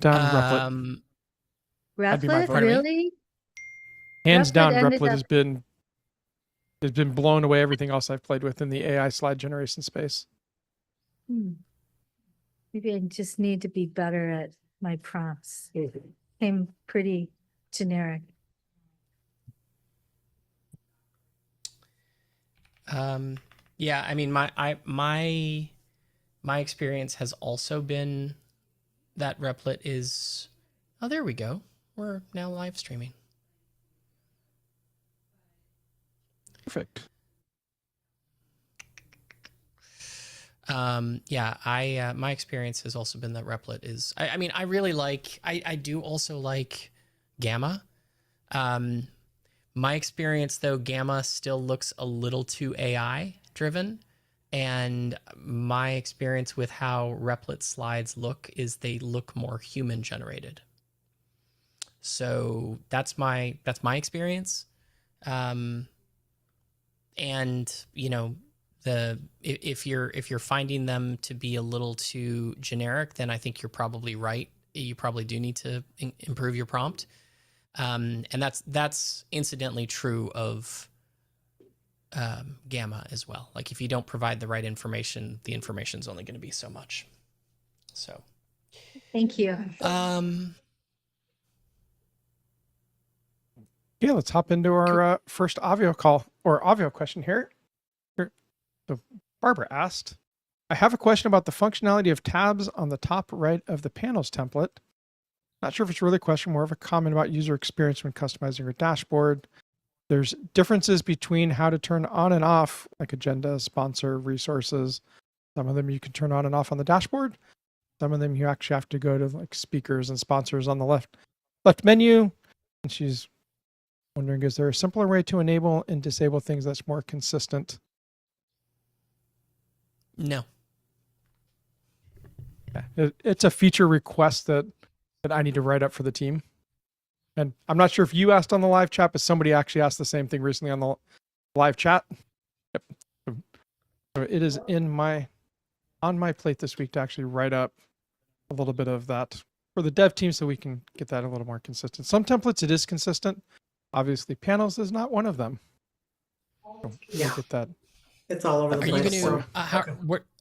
Down Replit. That'd be my Replit, vote. really? Hands Replit down, ended Replit up- has been blowing away everything else I've played with in the AI slide generation space. Maybe I just need to be better at my prompts. I'm pretty generic. Yeah, I mean, my experience has also been that Replit is. Oh, there we go. We're now live streaming. Perfect. Yeah, my experience has also been that Replit is. I mean, I really like. I do also like Gamma. My experience though, Gamma still looks a little too AI driven. And my experience with how Replit slides look is they look more human generated. So that's my experience. And you know, if you're finding them to be a little too generic, then I think you're probably right. You probably do need to improve your prompt. And that's incidentally true of Gamma as well. Like if you don't provide the right information, the information's only going to be so much. So, Thank you. Yeah, let's hop into our first Obvio call or Obvio question here. So Barbara asked, I have a question about the functionality of tabs on the top right of the panels template. Not sure if it's really a question, more of a comment about user experience when customizing your dashboard. There's differences between how to turn on and off, like agenda, sponsor, resources. Some of them you can turn on and off on the dashboard. Some of them you actually have to go to like speakers and sponsors on the left menu. And she's wondering, is there a simpler way to enable and disable things that's more consistent? No. Yeah, it's a feature request that I need to write up for the team. And I'm not sure if you asked on the live chat, but somebody actually asked the same thing recently on the live chat. Yep. So it is on my plate this week to actually write up a little bit of that for the dev team so we can get that a little more consistent. Some templates it is consistent. Obviously, panels is not one of them. So Yeah. get that. It's all over the place. Are you going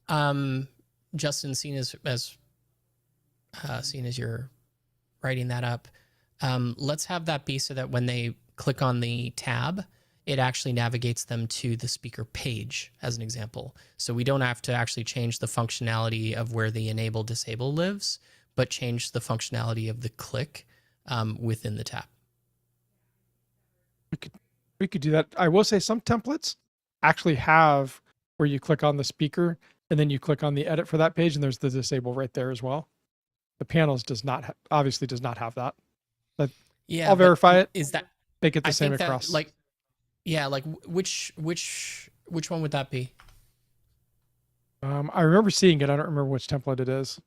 to, Justin, seeing as you're writing that up, let's have that be so that when they click on the tab, it actually navigates them to the speaker page as an example. So we don't have to actually change the functionality of where the enable disable lives, but change the functionality of the click within the tab. We could do that. I will say some templates actually have where you click on the speaker and then you click on the edit for that page and there's the disable right there as well. The panels obviously does not have that. But yeah, I'll verify it. Is that make it the same across? That, which one would that be? I remember seeing it. I don't remember which template it is.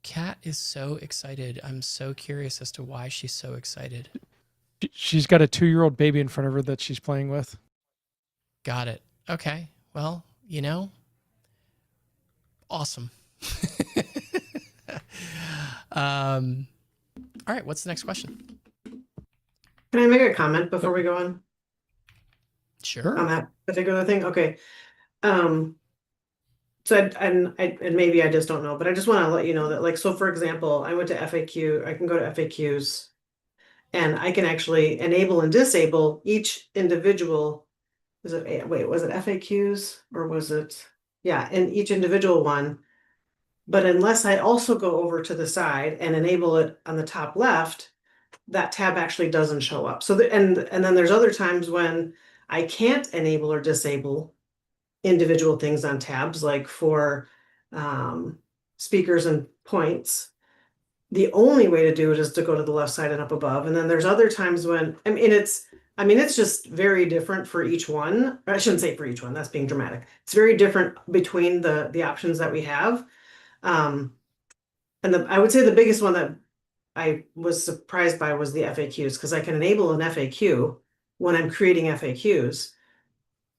Kat is so excited. I'm so curious as to why she's so excited. She's got a 2-year-old baby in front of her that she's playing with. Got it. Okay. Well, awesome. All right. What's the next question? Can I make a comment before we go on? Sure. On that particular thing? Okay. So and maybe I just don't know, but I just want to let you know that, like, so for example, I went to FAQ. I can go to FAQs and I can actually enable and disable each individual. Was it FAQs or was it? Yeah, in each individual one. But unless I also go over to the side and enable it on the top left, that tab actually doesn't show up. So and then there's other times when I can't enable or disable individual things on tabs, like for speakers and points. The only way to do it is to go to the left side and up above. And then there's other times when it's just very different for each one. I shouldn't say for each one, that's being dramatic. It's very different between the options that we have. And I would say the biggest one that I was surprised by was the FAQs, because I can enable an FAQ when I'm creating FAQs.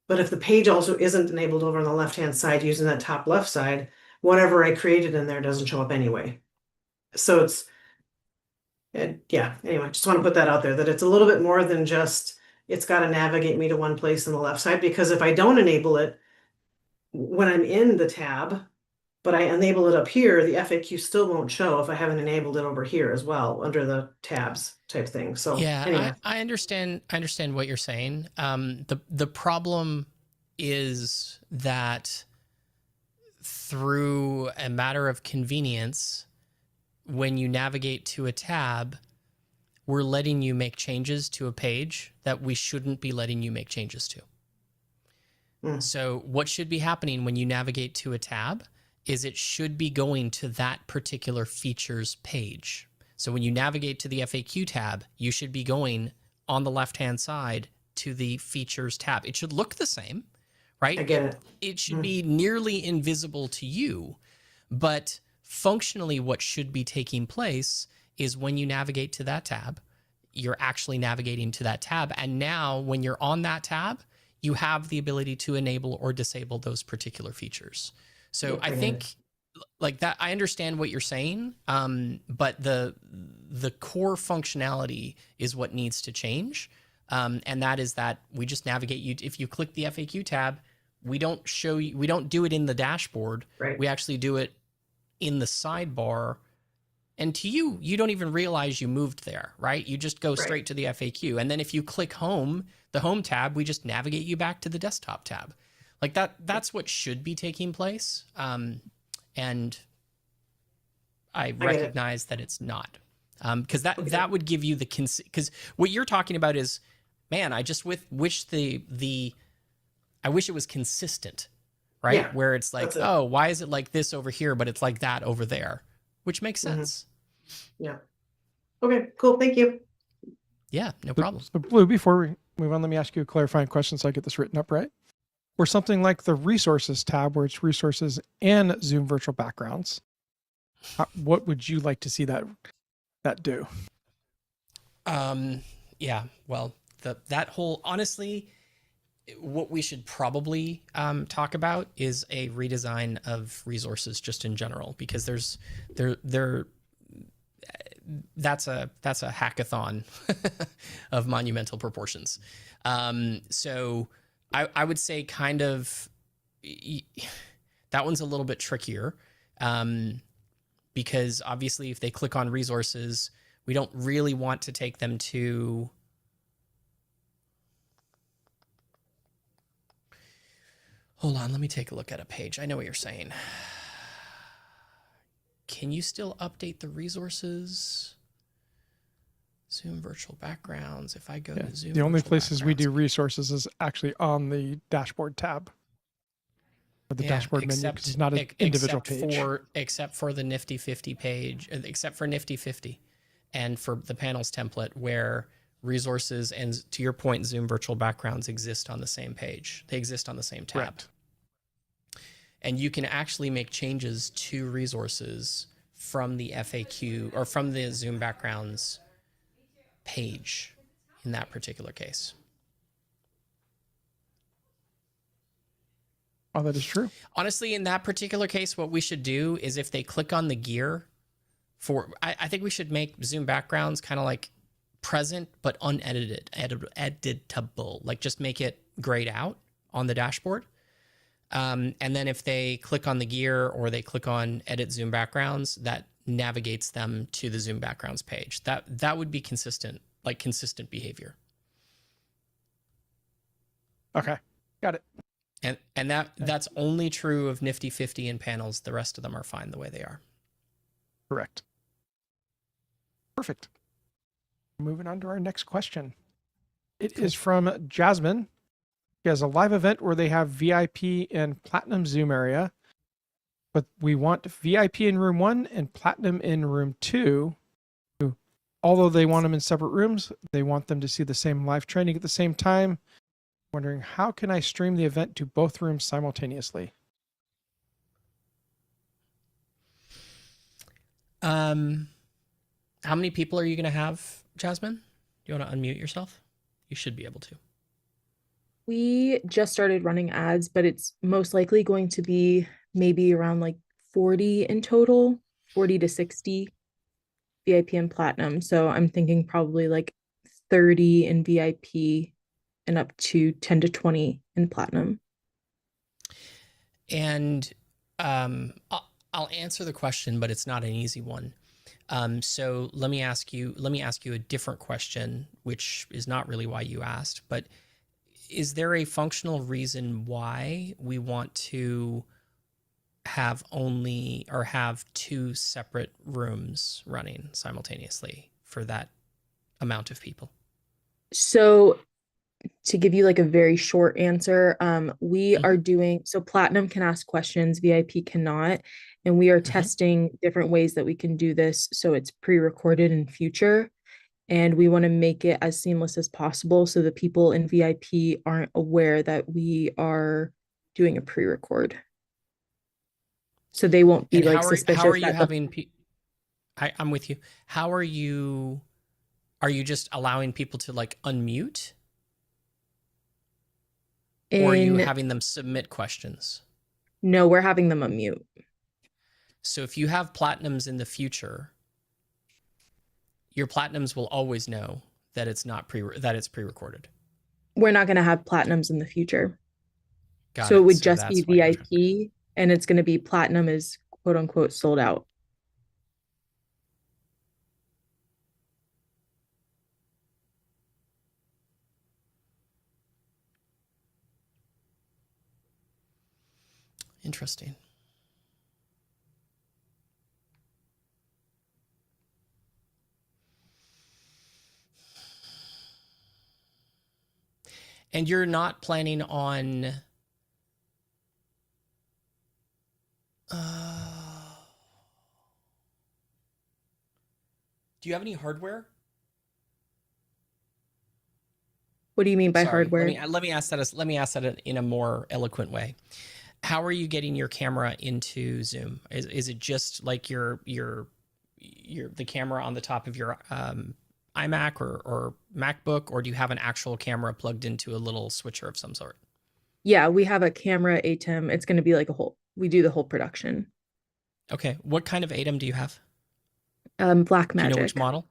But if the page also isn't enabled over on the left-hand side using that top left side, whatever I created in there doesn't show up anyway. So yeah, anyway, just want to put that out there, that it's a little bit more than just, it's got to navigate me to one place on the left side, because if I don't enable it when I'm in the tab, but I enable it up here, the FAQ still won't show if I haven't enabled it over here as well, under the tabs type thing. So Yeah, anyway, I understand. I understand what you're saying. The problem is that through a matter of convenience, when you navigate to a tab, we're letting you make changes to a page that we shouldn't be letting you make changes to. So what should be happening when you navigate to a tab is it should be going to that particular features page. So when you navigate to the FAQ tab, you should be going on the left-hand side to the features tab. It should look the same, right? I get it. It should be nearly invisible to you, but functionally what should be taking place is when you navigate to that tab, you're actually navigating to that tab. And now when you're on that tab, you have the ability to enable or disable those particular features. So I think like that, I understand what you're saying, but the core functionality is what needs to change. And that is that we just navigate you. If you click the FAQ tab, we don't show you, we don't do it in the dashboard. Right. We actually do it in the sidebar. And to you, you don't even realize you moved there, right? You just go straight to the FAQ. And then if you click home, the home tab, we just navigate you back to the desktop tab. Like that's what should be taking place. And I recognize that it's not. Because that would give you the, because what you're talking about is, man, I just wish I wish it was consistent, right? Yeah, where it's like, oh, why is it like this over here, but it's like that over there, which makes sense. Yeah. Okay, cool. Thank you. Yeah, no problem. So Blue, before we move on, let me ask you a clarifying question so I get this written up right. For something like the resources tab, where it's resources and Zoom virtual backgrounds, what would you like to see that do? Yeah, well, that whole, honestly, what we should probably talk about is a redesign of resources just in general, because that's a hackathon of monumental proportions. So I would say kind of that one's a little bit trickier, because obviously if they click on resources, we don't really want to take them to, hold on, let me take a look at a page. I know what you're saying. Can you still update the resources? Zoom virtual backgrounds. If I go to Zoom, the only places we do resources is actually on the dashboard tab, or the dashboard menu, because it's not an individual page. Except for the Nifty 50 page, except for Nifty 50, and for the panels template, where resources and, to your point, Zoom virtual backgrounds exist on the same page. They exist on the same tab. Correct. And you can actually make changes to resources from the FAQ or from the Zoom backgrounds page in that particular case. Oh, that is true. Honestly, in that particular case, what we should do is if they click on the gear I think we should make Zoom backgrounds kind of like present, but unedited, editable, like just make it grayed out on the dashboard. And then if they click on the gear or they click on edit Zoom backgrounds, that navigates them to the Zoom backgrounds page. That would be consistent, like consistent behavior. Okay, got it. And that's only true of Nifty 50 and panels. The rest of them are fine the way they are. Correct. Perfect. Moving on to our next question. It is from Jasmine. She has a live event where they have VIP and Platinum Zoom area, but we want VIP in room 1 and Platinum in room 2. Although they want them in separate rooms, they want them to see the same live training at the same time. Wondering, how can I stream the event to both rooms simultaneously? How many people are you going to have, Jasmine? Do you want to unmute yourself? You should be able to. We just started running ads, but it's most likely going to be maybe around like 40 in total, 40 to 60. VIP and platinum. So I'm thinking probably like 30 in VIP and up to 10 to 20 in platinum. And I'll answer the question, but it's not an easy one. So let me ask you a different question, which is not really why you asked, but is there a functional reason why we want to have two separate rooms running simultaneously for that amount of people? So to give you like a very short answer, we are doing so platinum can ask questions, VIP cannot, and we are testing different ways that we can do this so it's pre-recorded in future, and we want to make it as seamless as possible so the people in VIP aren't aware that we are doing a pre-record, so they won't be And like how suspicious are you that having I'm with you. How are you just allowing people to like unmute? Or are you in having them submit questions? no, we're having them unmute. So if you have platinums in the future, your platinums will always know that it's pre-recorded. We're not going to have platinums in the future. Got So it it. would So just be that's why you're VIP, and it's going to be platinum is quote unquote sold out. interesting. And you're not planning on do you have any hardware? What do you mean by Sorry, hardware? let me ask that in a more eloquent way. How are you getting your camera into Zoom? Is it just like the camera on the top of your iMac or MacBook, or do you have an actual camera plugged into a little switcher of some sort? Yeah, we have a camera ATEM. It's going to be like we do the whole production. Okay. What kind of ATEM do you have? Black Do you know which Magic. model?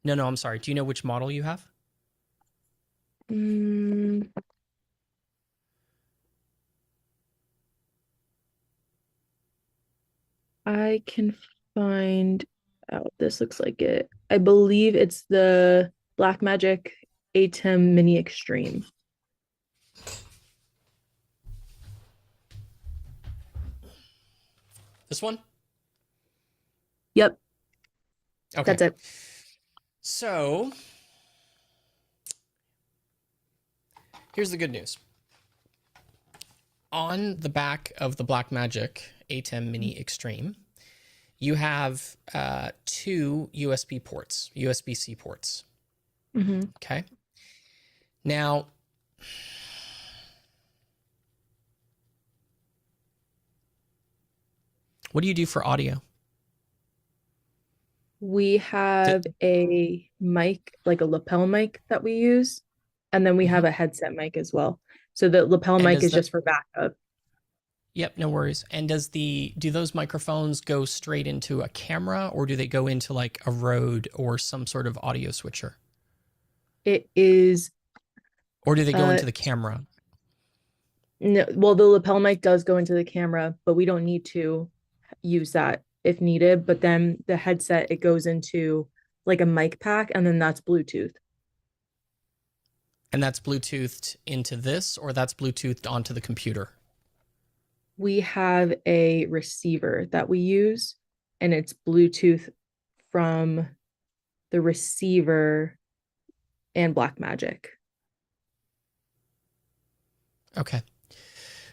No, I'm sorry. Do you know which model you have? Mm, I can find out. This looks like it. I believe it's the Black Magic ATEM Mini Extreme. This one? Yep, Okay. that's it. So here's the good news. On the back of the Blackmagic ATEM Mini Extreme, you have two USB-C ports. Mm-hmm. Okay. Now, what do you do for audio? We have a mic, like a lapel mic that we use, and then we have a headset mic as well. So the lapel And mic is just for backup. Yep, no worries. And do those microphones go straight into a camera, or do they go into like a Rode or some sort of audio switcher? It is Or do they go into the camera? no, well, the lapel mic does go into the camera, but we don't need to use that if needed. But then the headset, it goes into like a mic pack, and then that's Bluetooth. And that's Bluetoothed into this, or that's Bluetoothed onto the computer? We have a receiver that we use, and it's Bluetooth from the receiver and Blackmagic. Okay.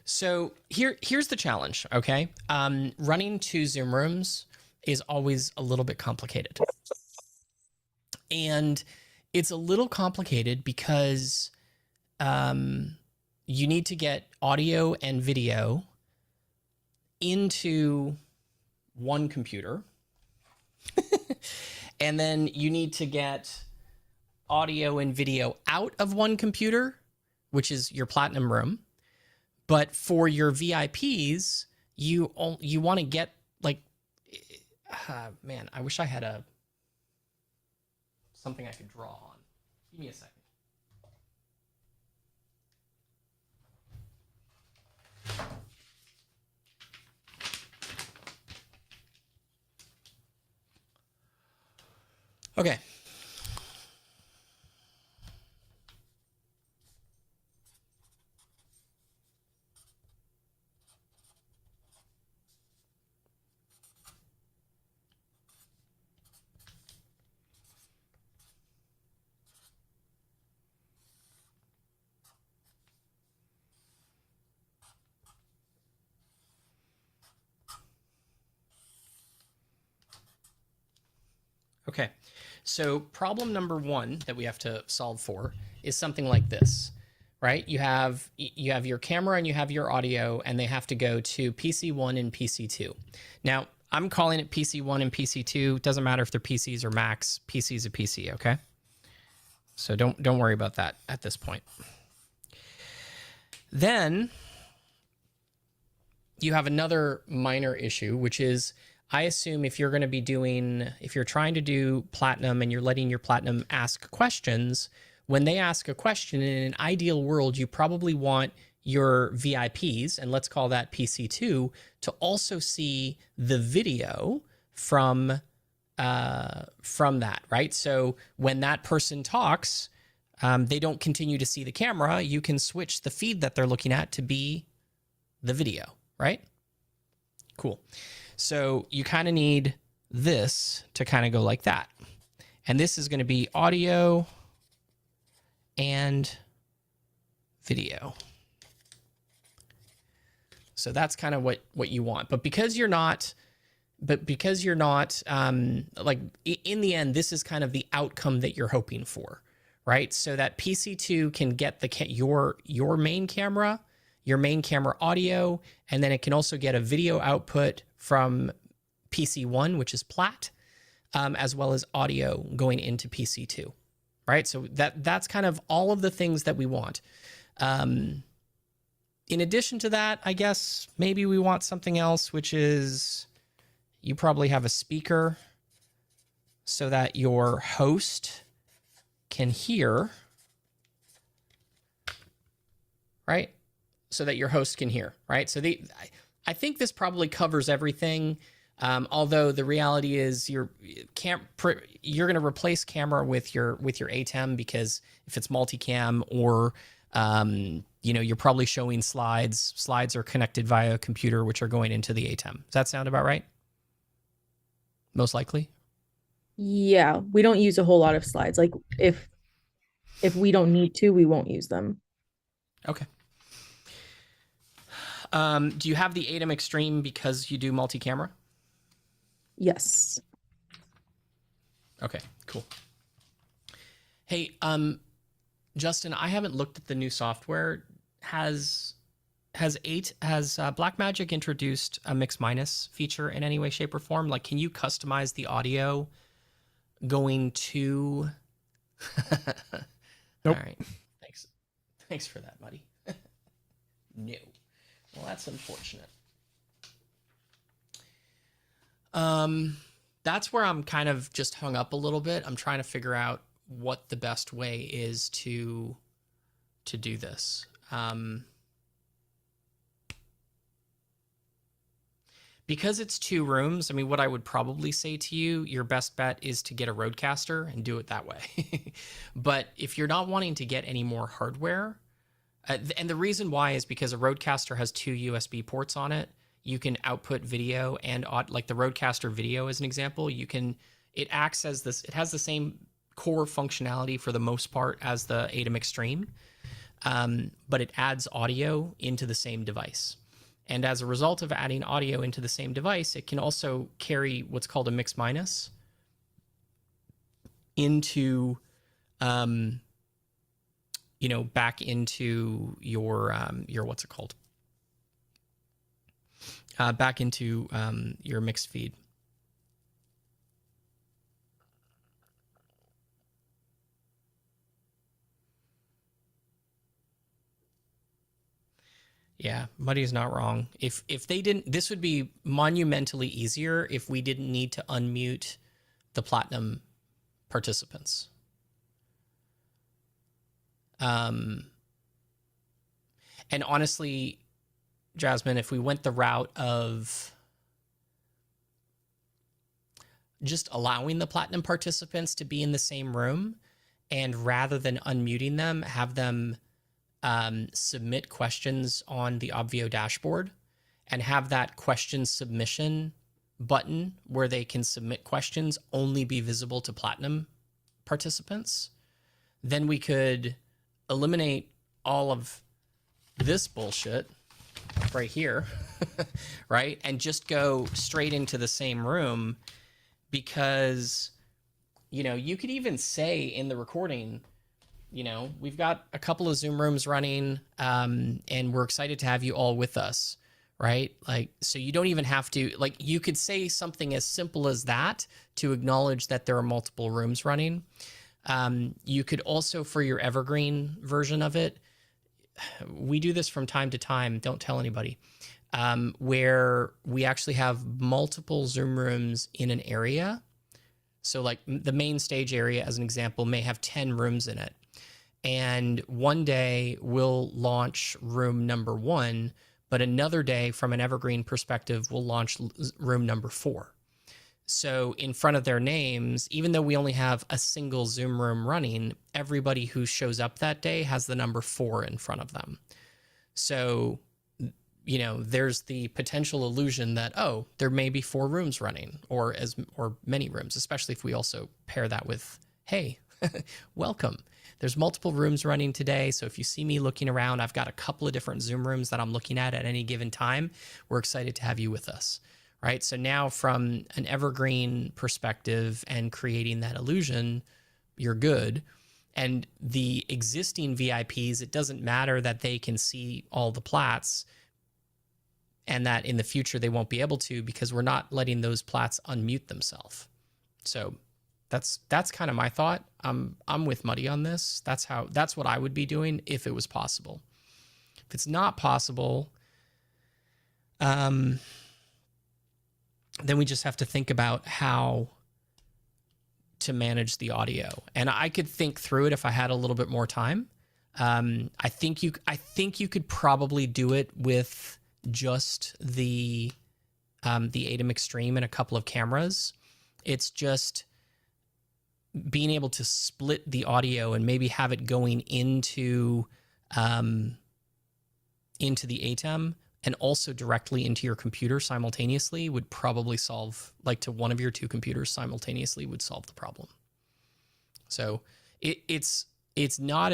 So here's the challenge, okay? Running two Zoom rooms is always a little bit complicated. And it's a little complicated because you need to get audio and video into one computer. And then you need to get audio and video out of one computer, which is your platinum room. But for your VIPs, you want to get like, man, I wish I had a something I could draw on. Give me a second. Okay. Okay, so problem number one that we have to solve for is something like this, right? You have your camera and you have your audio, and they have to go to PC1 and PC2. Now, I'm calling it PC1 and PC2. Doesn't matter if they're PCs or Macs. PC is a PC, okay? So don't worry about that at this point. Then you have another minor issue, which is, I assume if you're trying to do Platinum and you're letting your Platinum ask questions, when they ask a question in an ideal world, you probably want your VIPs, and let's call that PC2, to also see the video from that, right? So when that person talks, they don't continue to see the camera. You can switch the feed that they're looking at to be the video, right? Cool. So you kind of need this to kind of go like that. And this is going to be audio and video. So that's kind of what you want. But because you're not like, in the end, this is kind of the outcome that you're hoping for, right? So that PC2 can get your main camera, your main camera audio, and then it can also get a video output from PC1, which is Plat, as well as audio going into PC2, right? So that's kind of all of the things that we want. In addition to that, I guess maybe we want something else, which is, you probably have a speaker so that your host can hear, right? So that your host can hear, right? So I think this probably covers everything. Although the reality is you're going to replace camera with your ATEM, because if it's multicam, or you're probably showing slides. Slides are connected via a computer, which are going into the ATEM. Does that sound about right? Most likely. Yeah, we don't use a whole lot of slides. Like if we don't need to, we won't use them. Okay. Do you have the ATEM Extreme because you do multi-camera? Yes. Okay, cool. Hey, Justin, I haven't looked at the new software. Has Blackmagic introduced a mix minus feature in any way, shape, or form? Like, can you customize the audio going to? Nope. All right. Thanks for that, buddy. No. Well, that's unfortunate. That's where I'm kind of just hung up a little bit. I'm trying to figure out what the best way is to do this. Because it's 2 rooms, I mean, what I would probably say to you, your best bet is to get a Rodecaster and do it that way. But if you're not wanting to get any more hardware, and the reason why is because a Rodecaster has 2 USB ports on it. You can output video and like the Rodecaster video as an example. It acts as this. It has the same core functionality for the most part as the ATEM Extreme, but it adds audio into the same device. And as a result of adding audio into the same device, it can also carry what's called a mix minus into, back into your what's it called? Back into your mixed feed. Yeah, Muddy's not wrong. If they didn't, this would be monumentally easier if we didn't need to unmute the Platinum participants. And honestly, Jasmine, if we went the route of just allowing the Platinum participants to be in the same room, and rather than unmuting them, have them submit questions on the Obvio dashboard, and have that question submission button where they can submit questions only be visible to Platinum participants, then we could eliminate all of this bullshit right here, right? And just go straight into the same room, because, you know, you could even say in the recording, you know, we've got a couple of Zoom rooms running, and we're excited to have you all with us, right? Like, so you don't even have to, like, you could say something as simple as that to acknowledge that there are multiple rooms running. You could also, for your evergreen version of it, we do this from time to time, don't tell anybody, where we actually have multiple Zoom rooms in an area. So like the main stage area, as an example, may have 10 rooms in it. And one day we'll launch room number 1, but another day from an evergreen perspective, we'll launch room number 4. So in front of their names, even though we only have a single Zoom room running, everybody who shows up that day has the number 4 in front of them. So, you know, there's the potential illusion that, oh, there may be 4 rooms running, or many rooms, especially if we also pair that with, hey, welcome. There's multiple rooms running today. So if you see me looking around, I've got a couple of different Zoom rooms that I'm looking at any given time. We're excited to have you with us. Right. So now from an evergreen perspective and creating that illusion, you're good. And the existing VIPs, it doesn't matter that they can see all the plats and that in the future they won't be able to, because we're not letting those plats unmute themselves. So that's kind of my thought. I'm with Muddy on this. That's what I would be doing if it was possible. If it's not possible, then we just have to think about how to manage the audio. And I could think through it if I had a little bit more time. I think you could probably do it with just the ATEM Extreme and a couple of cameras. It's just being able to split the audio and maybe have it going into the ATEM and also directly into your computer simultaneously would probably solve, like to one of your 2 computers simultaneously would solve the problem. So it's not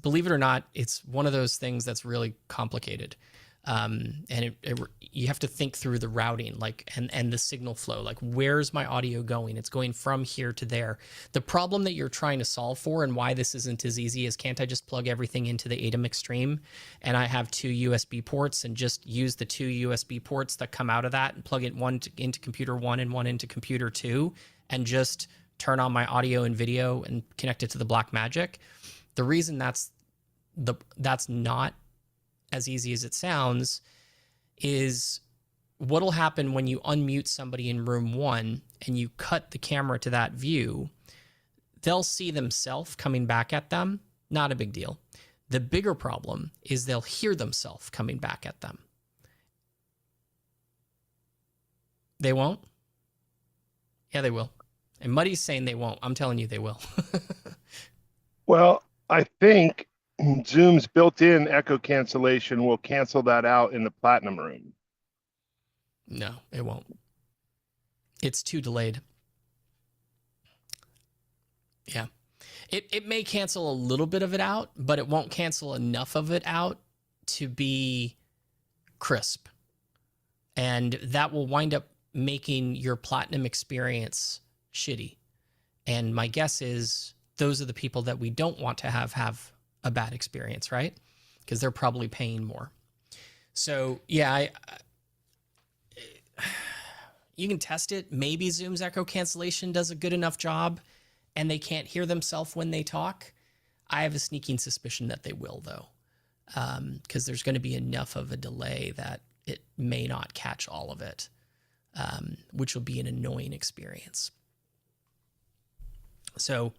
believe it or not, it's one of those things that's really complicated. And you have to think through the routing, like, and the signal flow, like, where's my audio going? It's going from here to there. The problem that you're trying to solve for, and why this isn't as easy, is can't I just plug everything into the ATEM Extreme and I have 2 USB ports and just use the 2 USB ports that come out of that and plug it one into computer 1 and one into computer 2 and just turn on my audio and video and connect it to the Blackmagic? The reason that's not as easy as it sounds is what'll happen when you unmute somebody in room 1 and you cut the camera to that view. They'll see themselves coming back at them. Not a big deal. The bigger problem is they'll hear themselves coming back at them. They won't? Yeah, they will. And Muddy's saying they won't. I'm telling you they will. Well, I think Zoom's built-in echo cancellation will cancel that out in the Platinum room. No, it won't. It's too delayed. Yeah. It may cancel a little bit of it out, but it won't cancel enough of it out to be crisp. And that will wind up making your Platinum experience shitty. And my guess is those are the people that we don't want to have a bad experience, right? Because they're probably paying more. So yeah, you can test it. Maybe Zoom's echo cancellation does a good enough job and they can't hear themselves when they talk. I have a sneaking suspicion that they will, though, because there's going to be enough of a delay that it may not catch all of it, which will be an annoying experience. So,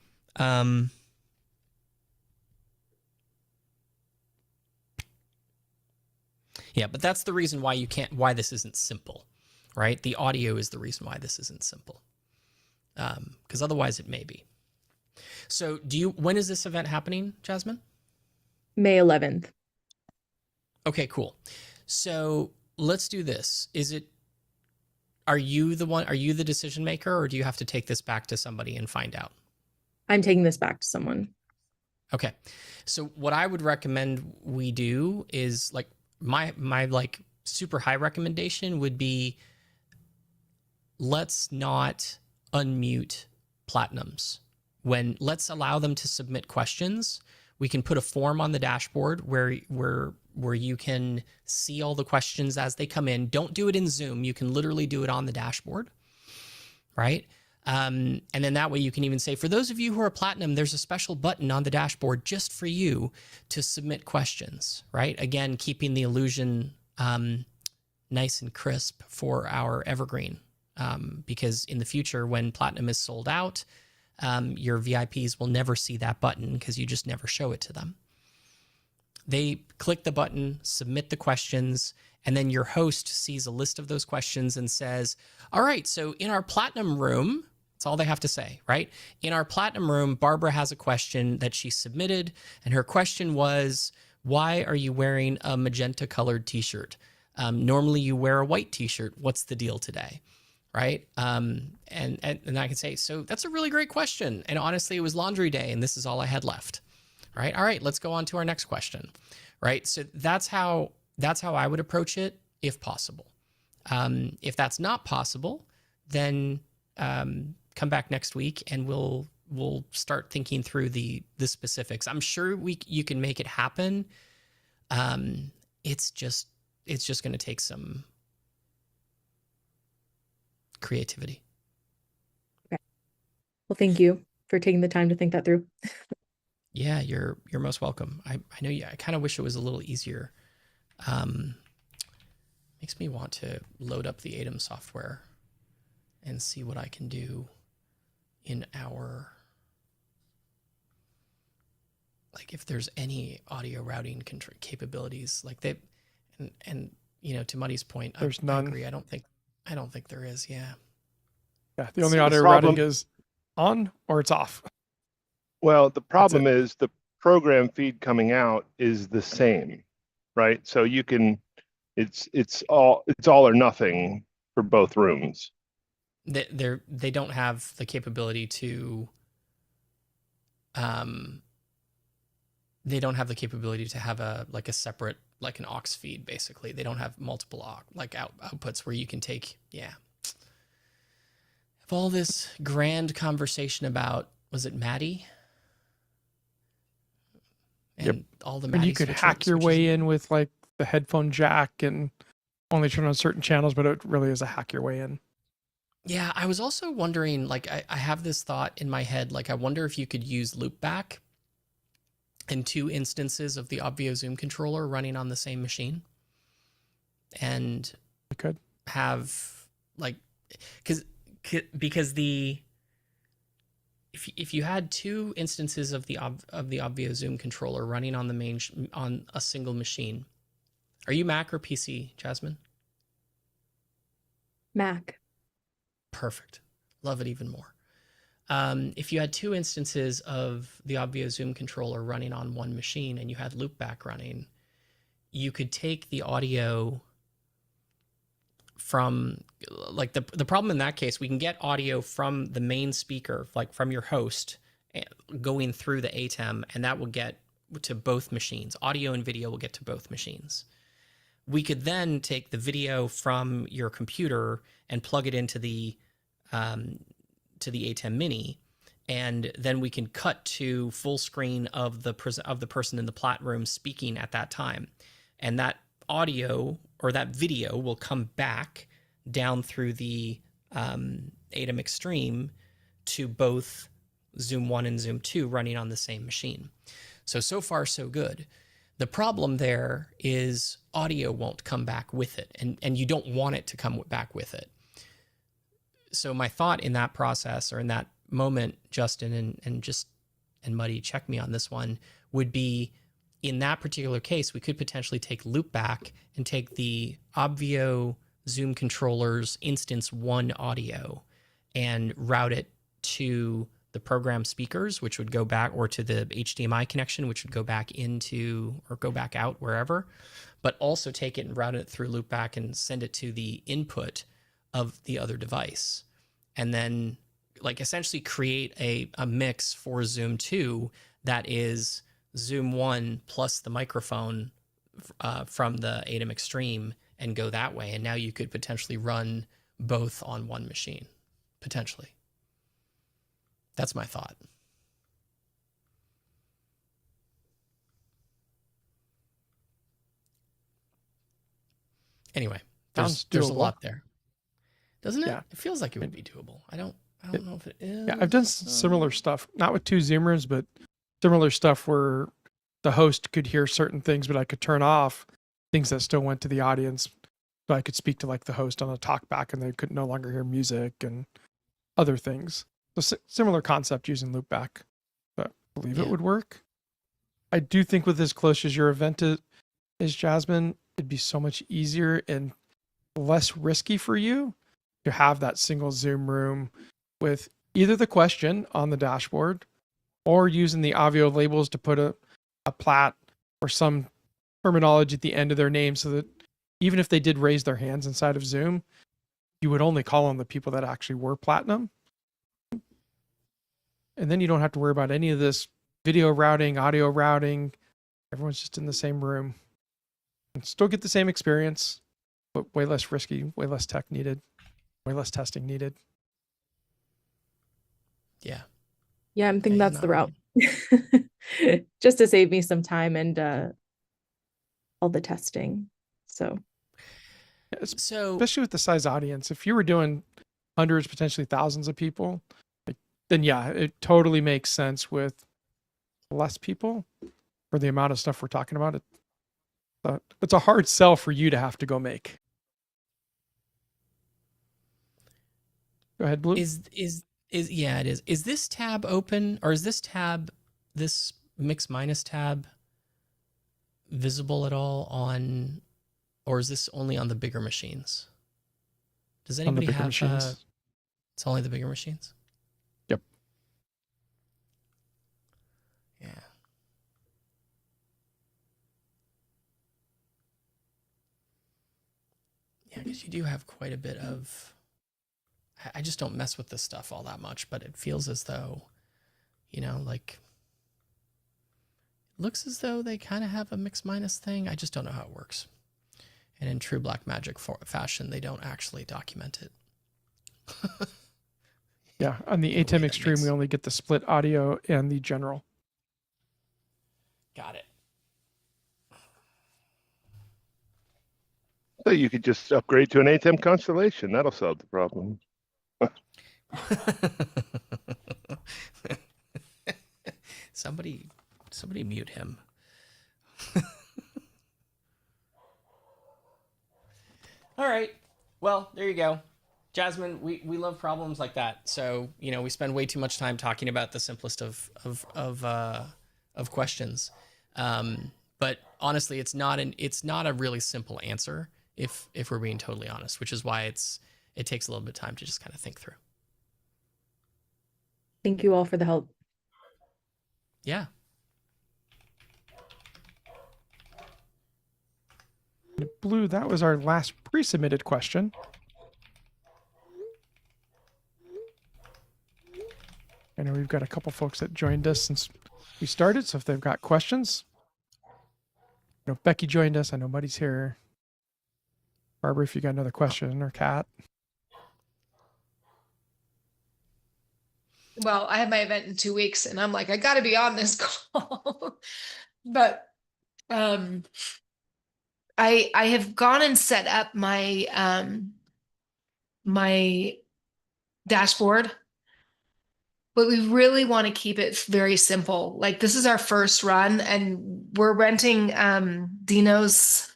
yeah, but that's the reason why why this isn't simple, right? The audio is the reason why this isn't simple. Because otherwise it may be. So when is this event happening, Jasmine? May 11th. Okay, cool. So let's do this. Are you the decision maker, or do you have to take this back to somebody and find out? I'm taking this back to someone. Okay. So what I would recommend we do is like my like super high recommendation would be, let's not unmute platinums. Let's allow them to submit questions. We can put a form on the dashboard where you can see all the questions as they come in. Don't do it in Zoom. You can literally do it on the dashboard, right? And then that way you can even say, for those of you who are platinum, there's a special button on the dashboard just for you to submit questions, right? Again, keeping the illusion nice and crisp for our evergreen, because in the future, when platinum is sold out, your VIPs will never see that button because you just never show it to them. They click the button, submit the questions, and then your host sees a list of those questions and says, all right, so in our platinum room, that's all they have to say, right? In our platinum room, Barbara has a question that she submitted, and her question was, why are you wearing a magenta colored t-shirt? Normally you wear a white t-shirt. What's the deal today? Right? And I can say, so that's a really great question. And honestly, it was laundry day and this is all I had left. Right? All right, let's go on to our next question. Right? So that's how I would approach it if possible. If that's not possible, then come back next week and we'll start thinking through the specifics. I'm sure you can make it happen. It's just going to take some creativity. Okay. Well, thank you for taking the time to think that through. Yeah, you're most welcome. I know you. I kind of wish it was a little easier. Makes me want to load up the ATEM software and see what I can do in our, like, if there's any audio routing capabilities like they, and you know, to Muddy's point, There's I none. agree. I don't think there is. Yeah. Yeah, the only The audio problem- routing is on or it's off. Well, the problem it. is the program feed coming out is the same, right? So you can, it's all or nothing for both rooms. They don't have the capability to they don't have the capability to have a separate, like an aux feed. Basically, they don't have multiple outputs where you can take. Yeah. Of all this grand conversation about, was it Maddie? And Yep. all the And Maddie you could switches- hack your switches- way in with like the headphone jack and only turn on certain channels, but it really is a hack your way in. Yeah, I was also wondering, like, I have this thought in my head, like, I wonder if you could use loopback and 2 instances of the Obvio Zoom controller running on the same machine. And You could. have, like, because if you had 2 instances of the Obvio Zoom controller running on the on a single machine. Are you Mac or PC, Jasmine? Mac. Perfect. Love it even more. If you had 2 instances of the Obvio Zoom controller running on one machine and you had loopback running, you could take the audio from, like, the problem in that case, we can get audio from the main speaker, like from your host, going through the ATEM, and that will get to both machines. Audio and video will get to both machines. We could then take the video from your computer and plug it into the ATEM Mini, and then we can cut to full screen of the person in the plat room speaking at that time, and that audio or that video will come back down through the ATEM Extreme to both Zoom 1 and Zoom 2 running on the same machine. So far, so good. The problem there is audio won't come back with it, and you don't want it to come back with it. So my thought in that process, or in that moment, Justin, and Muddy, check me on this one, would be in that particular case, we could potentially take loopback and take the Obvio Zoom controller's instance 1 audio and route it to the program speakers, which would go back, or to the HDMI connection, which would go back into or go back out wherever, but also take it and route it through loopback and send it to the input of the other device. And then like essentially create a mix for Zoom 2 that is Zoom 1 plus the microphone from the ATEM Extreme, and go that way. And now you could potentially run both on one machine, potentially. That's my thought. Anyway, there's a doable. lot there, doesn't it? Yeah. It feels like it would be doable. I don't know if it is. Yeah, I've done similar stuff, not with 2 Zoom rooms, but similar stuff where the host could hear certain things, but I could turn off things that still went to the audience. So I could speak to like the host on a talk back, and they could no longer hear music and other things. So similar concept using loopback, but I believe it would work. I do think with as close as your event is, Jasmine, it'd be so much easier and less risky for you to have that single Zoom room with either the question on the dashboard or using the Obvio labels to put a plat or some terminology at the end of their name, so that even if they did raise their hands inside of Zoom, you would only call on the people that actually were platinum. And then you don't have to worry about any of this video routing, audio routing. Everyone's just in the same room and still get the same experience, but way less risky, way less tech needed, way less testing needed. Yeah. Yeah, I'm thinking Yeah, that's you're the not route. Just to save me some time and all the testing. So Yeah, So especially with the size audience, if you were doing hundreds, potentially thousands of people, then yeah, it totally makes sense with less people for the amount of stuff we're talking about. It's a hard sell for you to have to go make. Go ahead, Blue. yeah, it is. Is this tab open, or is this mix minus tab visible at all on, or is this only on the bigger machines? Does On the anybody bigger have machines. it's only the bigger machines? Yep. Yeah. Yeah, because you do have quite a bit of, I just don't mess with this stuff all that much, but it feels as though, like, looks as though they kind of have a mix minus thing. I just don't know how it works. And in true Black Magic fashion, they don't actually document it. Yeah, on the In a way ATEM that Extreme, makes- we only get the split audio and the general. Got it. So you could just upgrade to an ATEM Constellation. That'll solve the problem. Somebody mute him. All right. Well, there you go. Jasmine, we love problems like that. So, we spend way too much time talking about the simplest of questions. But honestly, it's not a really simple answer if we're being totally honest, which is why it takes a little bit of time to just kind of think through. thank you all for the help. Yeah. Blue, that was our last pre-submitted question. I know we've got a couple folks that joined us since we started, so if they've got questions. Becky joined us. I know Muddy's here. Barbara, if you got another question, or Kat. Well, I have my event in 2 weeks and I'm like, I gotta be on this call. But I have gone and set up my my dashboard, but we really want to keep it very simple. Like, this is our first run and we're renting Dino's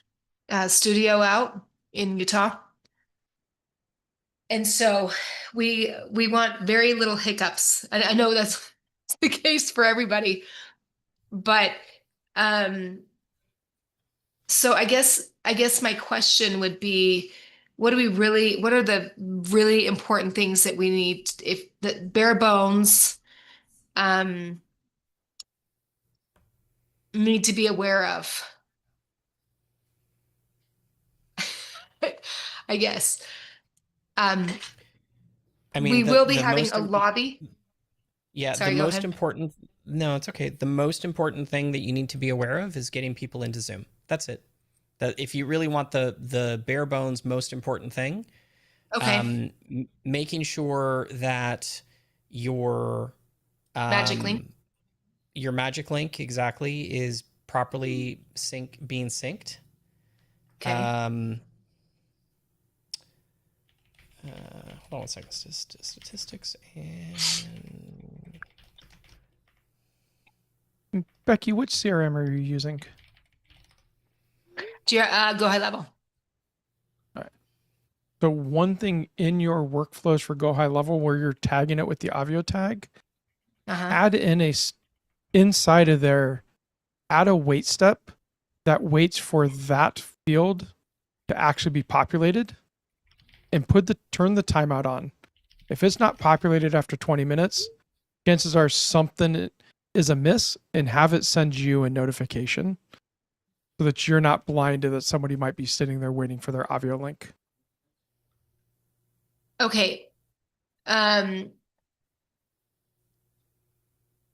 studio out in Utah. And so we want very little hiccups. I know that's the case for everybody, but so I guess my question would be, what are the really important things that we need, if the bare bones need to be aware of? I guess. I mean, We will be having a lobby. yeah, Sorry, the go most ahead. important, no, it's okay. The most important thing that you need to be aware of is getting people into Zoom. That's it. That if you really want the bare bones most important thing, Okay. making sure that your Magic link. your magic link exactly is properly being synced. Okay. Hold on one second. Statistics and Becky, which CRM are you using? Go high level. So one thing in your workflows for Go High Level where you're tagging it with the Avio tag, add in inside of there, add a wait step that waits for that field to actually be populated, and turn the timeout on. If it's not populated after 20 minutes, chances are something is amiss, and have it send you a notification so that you're not blinded that somebody might be sitting there waiting for their Avio link. Okay. And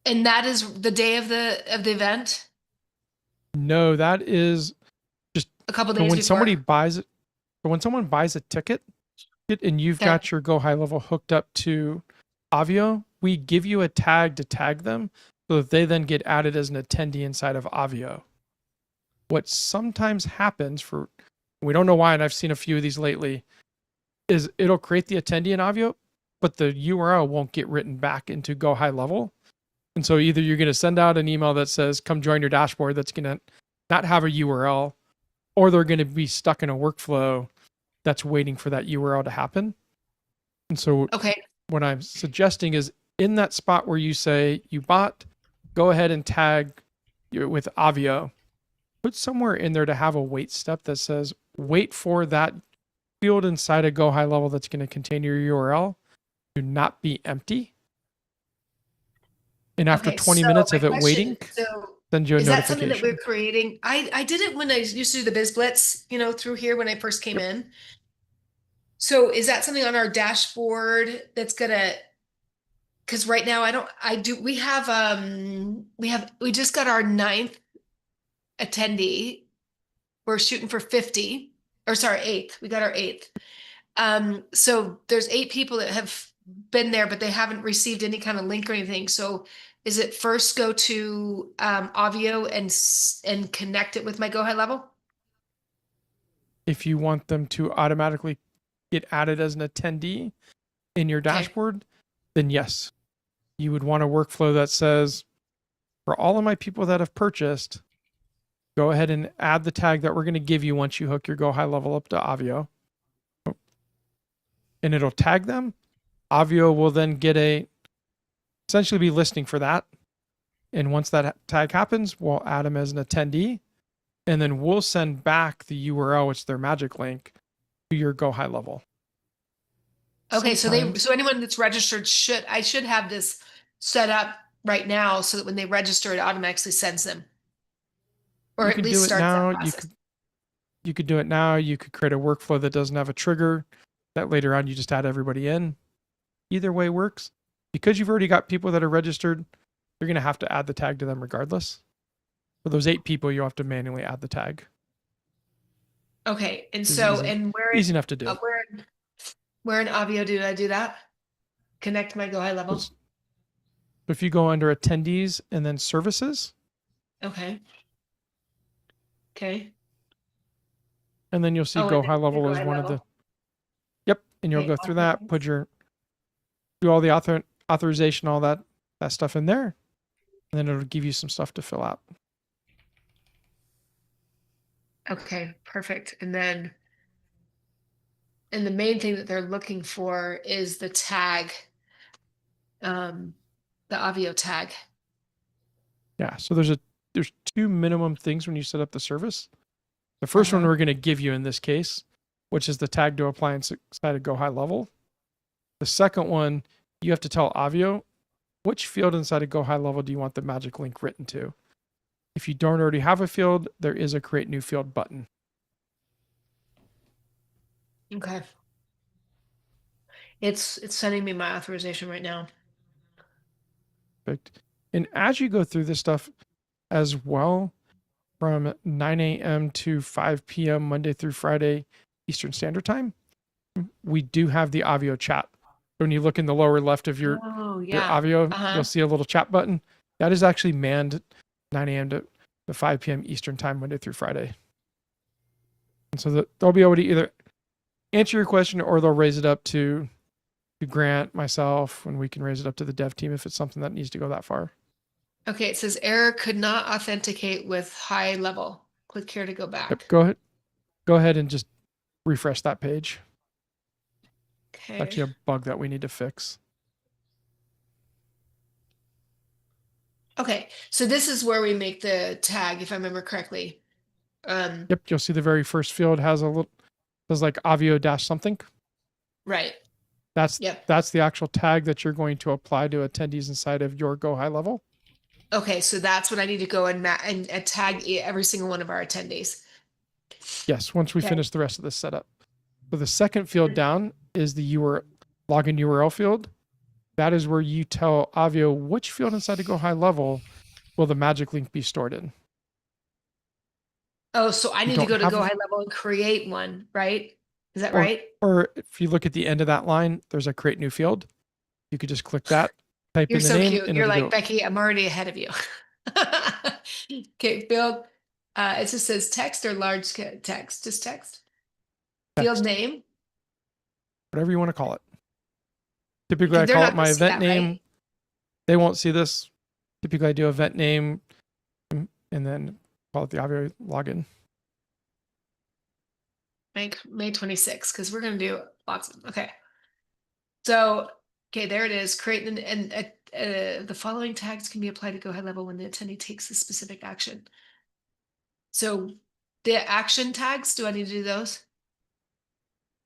that is the day of the event, No, that is just a couple so days when before. somebody buys it. So when someone buys a ticket and you've Okay. got your Go High Level hooked up to Avio, we give you a tag to tag them so that they then get added as an attendee inside of Avio. What sometimes happens we don't know why, and I've seen a few of these lately, is it'll create the attendee in Avio, but the URL won't get written back into Go High Level. And so either you're going to send out an email that says, come join your dashboard, that's going to not have a URL, or they're going to be stuck in a workflow that's waiting for that URL to happen. And so Okay. what I'm suggesting is in that spot where you say you bought, go ahead and tag with Avio. Put somewhere in there to have a wait step that says wait for that field inside a Go High Level that's going to contain your URL to not be empty. And after Okay, 20 so minutes my of it question- waiting, So send you a is that something that notification. we're creating? I did it when I used to do the Biz Blitz, through here when I first came in. So is that something on our dashboard that's gonna, because right now we just got our 9th attendee. We're shooting for 50, or sorry, 8th. We got our 8th. So there's 8 people that have been there, but they haven't received any kind of link or anything. So is it first go to Avio and connect it with my Go High Level? If you want them to automatically get added as an attendee in your dashboard, then yes, you would want a workflow that says, for all of my people that have purchased, go ahead and add the tag that we're going to give you once you hook your Go High Level up to Avio. And it'll tag them. Avio will then essentially be listening for that. And once that tag happens, we'll add them as an attendee. And then we'll send back the URL, which is their magic link, to your Go High Level. Okay, Sometimes- so anyone that's registered I should have this set up right now so that when they register, it automatically sends them. Or you at can least do it starts now. that process. You could do it now. You could create a workflow that doesn't have a trigger that later on you just add everybody in. Either way works. Because you've already got people that are registered, you're going to have to add the tag to them regardless. For those 8 people, you'll have to manually add the tag. Okay, and It's so, easy- and Easy enough to do. Where in Avio do I do that? Connect my Go High Level? So if you go under attendees and then services, Okay. Okay. and then you'll see Oh, Go and then High Level Go as High one of the. Level. Yep, and you'll Okay, go through that, awesome. do all the authorization, all that stuff in there, and then it'll give you some stuff to fill out. Okay, perfect. And then And the main thing that they're looking for is the tag, the Obvio tag. Yeah. So there's two minimum things when you set up the service. The first one Uh-huh. we're going to give you in this case, which is the tag to apply inside of Go High Level. The second one, you have to tell Obvio which field inside of Go High Level do you want the magic link written to. If you don't already have a field, there is a create new field button. Okay. It's sending me my authorization right now. Perfect. And as you go through this stuff as well, from 9 a.m. to 5 p.m. Monday through Friday Eastern Standard Time, we do have the Obvio chat. When you look in the lower left of your Obvio, you'll see a little chat button. That is actually manned 9 a.m. to 5 p.m. Eastern Time, Monday through Friday. And so they'll be able to either answer your question or they'll raise it up to Grant, myself, and we can raise it up to the dev team if it's something that needs to go that far. Okay, it says error could not authenticate with high level. Click here to go back. Yep, go ahead and just refresh that page. Okay. It's actually a bug that we need to fix. Okay, so this is where we make the tag, if I remember correctly. Yep, you'll see the very first field has a little says like Obvio dash something. Right. That's Yep. that's the actual tag that you're going to apply to attendees inside of your Go High Level. Okay, so that's what I need to go and tag every single one of our attendees. Yes, once we Okay. finish the rest of this setup. So the second field down is the login URL field. That is where you tell Obvio which field inside the Go High Level will the magic link be stored in. Oh, so I You need to don't go to have Go a- High Level and create one, right? Is that Or- right? Or if you look at the end of that line, there's a create new field. You could just click that, type You're in the so name, cute. and You're it'll like, go. Becky, I'm already ahead of you. Okay, field. It just says text or large text, just text. Field Text, name. whatever you want to call it. Typically, Okay, I they're call not it my gonna see event that, name. right? They won't see this. Typically, I do event name and then call it the Obvio login. May 26th, because we're gonna do lots of okay. So okay, there it is. Create the following tags can be applied to Go High Level when the attendee takes a specific action. So the action tags, do I need to do those?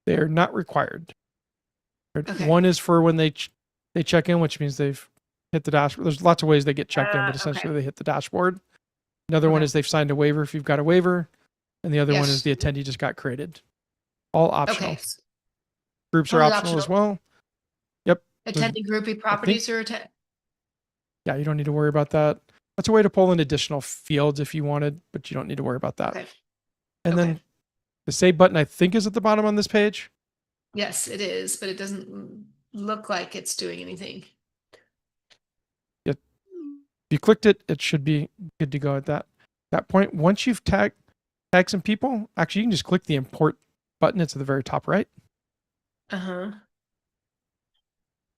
They're not required. Okay. One is for when they check in, which means they've hit the dashboard. There's lots of ways they get checked in, but essentially okay. they hit the dashboard. Another one Okay. is they've signed a waiver if you've got a waiver. And the other one Yes. is the attendee just got created. All optional. Okay. Groups are Totally optional as optional. well. Yep. Attending groupie properties or attend. Yeah, you don't need to worry about that. That's a way to pull in additional fields if you wanted, but you don't need to worry about that. Okay. And Okay. then the save button, I think, is at the bottom on this page. Yes, it is, but it doesn't look like it's doing anything. If you clicked it, it should be good to go at that point. Once you've tagged some people, actually, you can just click the import button. It's at the very top right. Uh-huh.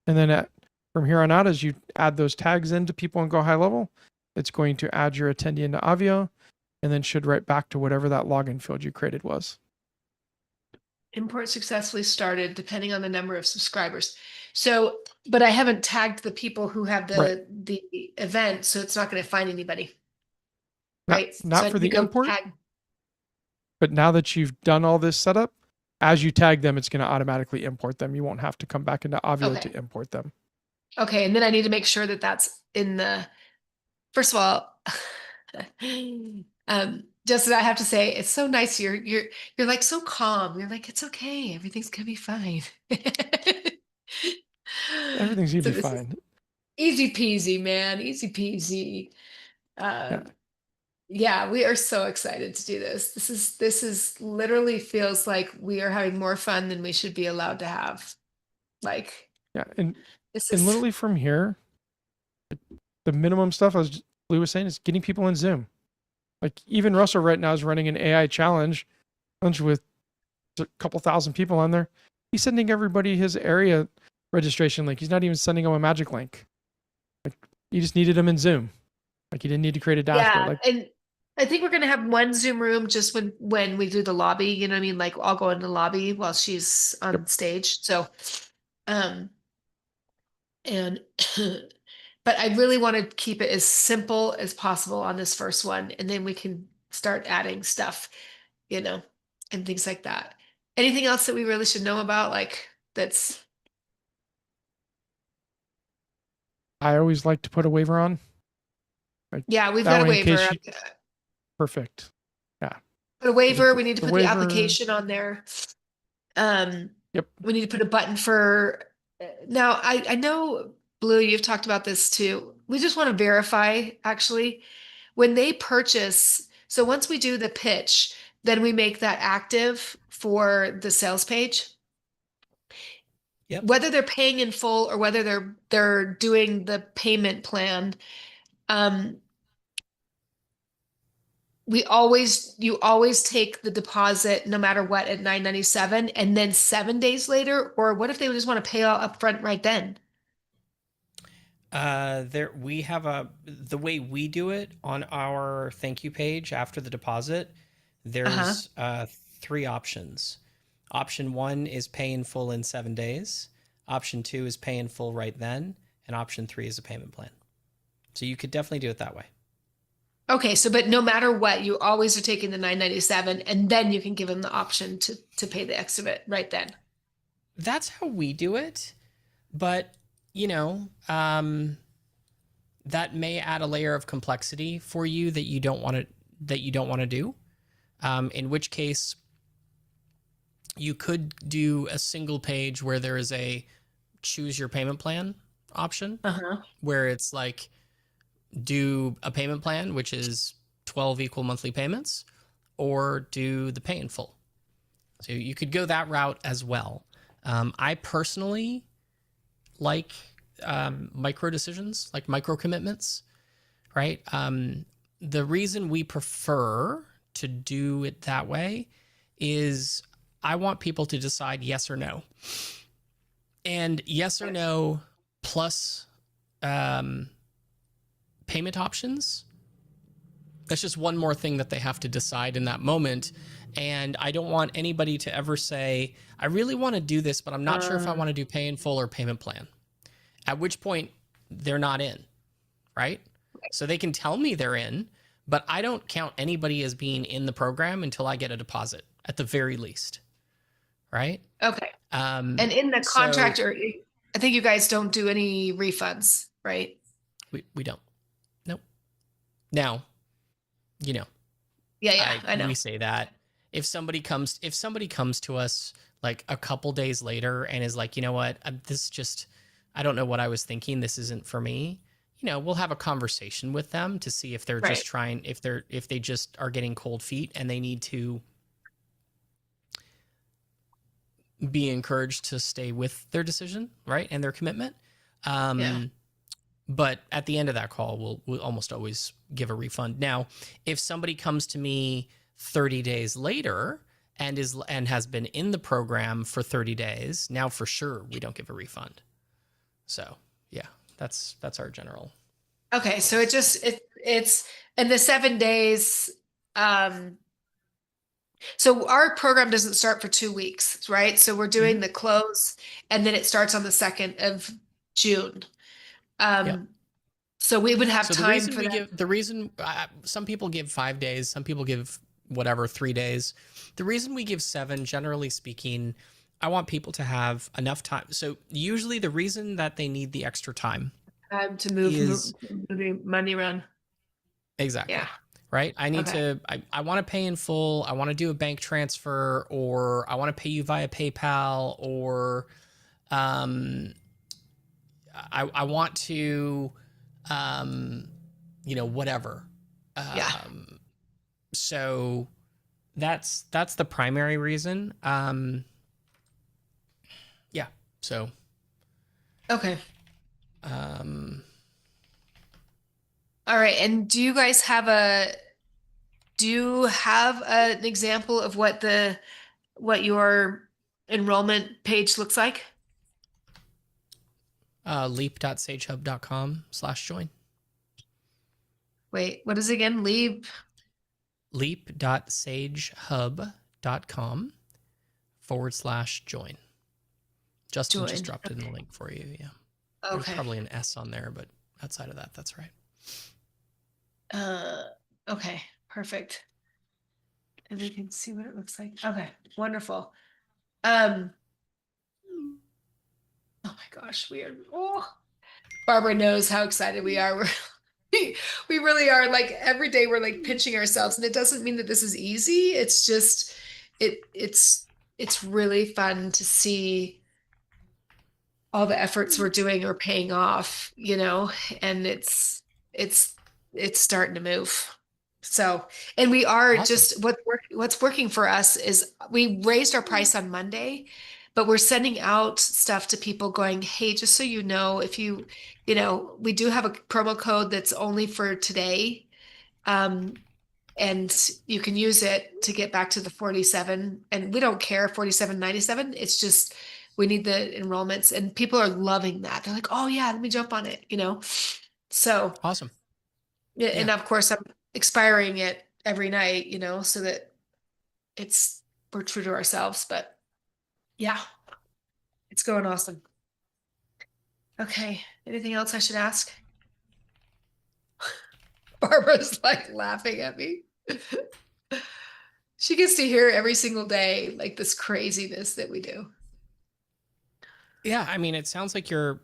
And then from here on out, as you add those tags into people and Go High Level, it's going to add your attendee into Obvio and then should write back to whatever that login field you created was. Import successfully started depending on the number of subscribers. So, but I haven't tagged the people who have the event, so it's not going to find anybody. Right? Not So I for need the to go import, tag. but now that you've done all this setup, as you tag them, it's going to automatically import them. You won't have to come back into Obvio Okay. to import them. Okay, and then I need to make sure that that's in the. First of all, Justin, I have to say it's so nice. You're like so calm. You're like, it's okay. Everything's gonna be fine. Everything's going to So be this is fine. easy peasy, man. Easy peasy. Yeah, we are so excited to do this. This is literally feels like we are having more fun than we should be allowed to have. Like, Yeah. And this and is literally from here, the minimum stuff, as Lou was saying, is getting people in Zoom. Like even Russell right now is running an AI challenge with a couple thousand people on there. He's sending everybody his area registration link. He's not even sending them a magic link. Like he just needed them in Zoom. Like he didn't need to create a dashboard. yeah, Like and I think we're gonna have one Zoom room just when we do the lobby, you know what I mean? Like I'll go in the lobby while she's on stage. So um and but I really want to keep it as simple as possible on this first one, and then we can start adding stuff, you know, and things like that. Anything else that we really should know about, like that's I always like to put a waiver on. Like, yeah, we've that got a way in case waiver. you- Perfect. Yeah. Put a waiver, The- we need to the put the waiver- application on there. Yep. We need to put a button for now. I know Blue, you've talked about this too. We just want to verify actually when they purchase. So once we do the pitch, then we make that active for the sales page. Yep. Whether they're paying in full or whether they're doing the payment plan, you always take the deposit no matter what at 997 and then 7 days later, or what if they just want to pay all up front right then? We have the way we do it on our thank you page after the deposit. There's 3 options. Option 1 is pay in full in 7 days. Option 2 is pay in full right then, and option 3 is a payment plan. So you could definitely do it that way. Okay, so but no matter what, you always are taking the 997 and then you can give them the option to pay the extra bit right then. That's how we do it, but you know, that may add a layer of complexity for you that you don't want to do. In which case, you could do a single page where there is a choose your payment plan option, where it's like do a payment plan, which is 12 equal monthly payments, or do the pay in full. So you could go that route as well. I personally like micro decisions, like micro commitments, right? The reason we prefer to do it that way is I want people to decide yes or no. And yes or no plus payment options, that's just one more thing that they have to decide in that moment. And I don't want anybody to ever say, I really want to do this, but I'm not sure if I want to do pay in full or payment plan. At which point they're not in, right? So they can tell me they're in, but I don't count anybody as being in the program until I get a deposit at the very least, right? Okay. And in the contract, or I think you guys don't do any refunds, right? We don't. Nope. Now, you know. Yeah, I know. We say that if somebody comes to us like a couple days later and is like, you know what, I don't know what I was thinking. This isn't for me. You know, we'll have a conversation with them to see if they're just trying, if they just are getting cold feet and they need to be encouraged to stay with their decision, right, and their commitment. But at the end of that call, we'll almost always give a refund. Now, if somebody comes to me 30 days later and has been in the program for 30 days, now for sure we don't give a refund. So yeah, that's our general. Okay, so it's in the 7 days. So our program doesn't start for 2 weeks, right? So we're doing the close, and then it starts on the 2nd of June. So we would have time for that. The reason some people give 5 days, some people give whatever 3 days. The reason we give 7, generally speaking, I want people to have enough time. So usually the reason that they need the extra time To move the money around. Exactly. Yeah. Right. I need I want to pay in full. I want to do a bank transfer, or I want to pay you via PayPal, or I want to, whatever. So that's the primary reason. Yeah. So. Okay. All right. And do you guys have an example of what your enrollment page looks like? Leap.sagehub.com/join. Wait, what is it again? Leap. leap.sagehub.com/join. Justin just Join. dropped it in the link for you. Yeah. There's Okay. probably an S on there, but outside of that, that's right. Okay, perfect. And we can see what it looks like. Okay, wonderful. Oh my gosh, Barbara knows how excited we are. We really are, like, every day we're like pinching ourselves, and it doesn't mean that this is easy. It's just it's really fun to see all the efforts we're doing are paying off, and it's starting to move. So, and we are Awesome. just what's working for us is we raised our price on Monday, but we're sending out stuff to people going, hey, just so you know, if you we do have a promo code that's only for today. And you can use it to get back to the 47, and we don't care 47.97. It's just we need the enrollments, and people are loving that. They're like, oh yeah, let me jump on it, So Awesome. and Yeah. of course I'm expiring it every night, so that we're true to ourselves. But yeah, it's going awesome. Okay, anything else I should ask? Barbara's like laughing at me. She gets to hear every single day, like, this craziness that we do. Yeah, I mean, it sounds like you're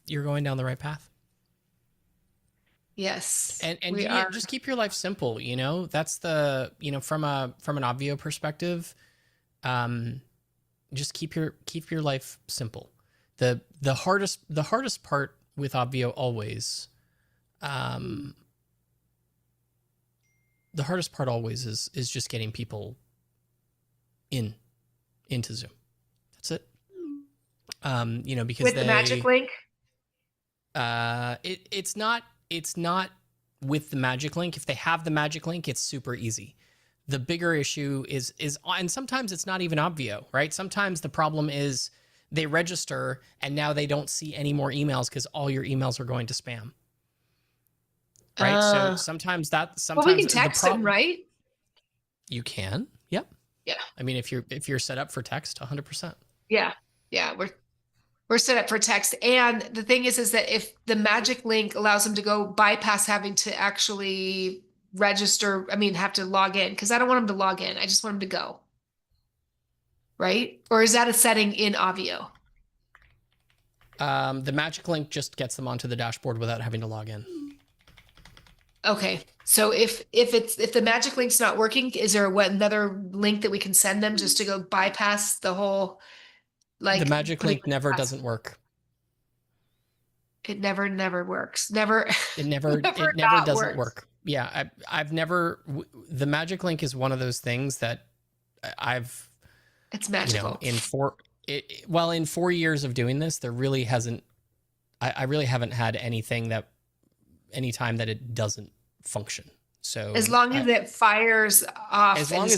going down the right path. Yes, And we you are. just keep your life simple, That's the, from an Obvio perspective, just keep your life simple. The hardest part with Obvio always, the hardest part always is just getting people into Zoom. That's it. Because With the magic link. It's not with the magic link. If they have the magic link, it's super easy. The bigger issue is and sometimes it's not even Obvio, right? Sometimes the problem is they register and now they don't see any more emails because all your emails are going to spam. Right? So sometimes Well, we can text them, right? You can. Yep. Yeah. I mean, if you're set up for text, 100%. Yeah. Yeah. We're set up for text. And the thing is that if the magic link allows them to go bypass having to actually register, have to log in, because I don't want them to log in. I just want them to go. Right? Or is that a setting in Obvio? The magic link just gets them onto the dashboard without having to log in. Okay. So if the magic link's not working, is there another link that we can send them just to go bypass the whole, like, the magic link never doesn't work. It never works. Never. It never doesn't work. Yeah. I've never, the magic link is one of those things that it's magical. In 4 years of doing this, there really hasn't, I really haven't had anything anytime that it doesn't function. So as long as it fires off, as long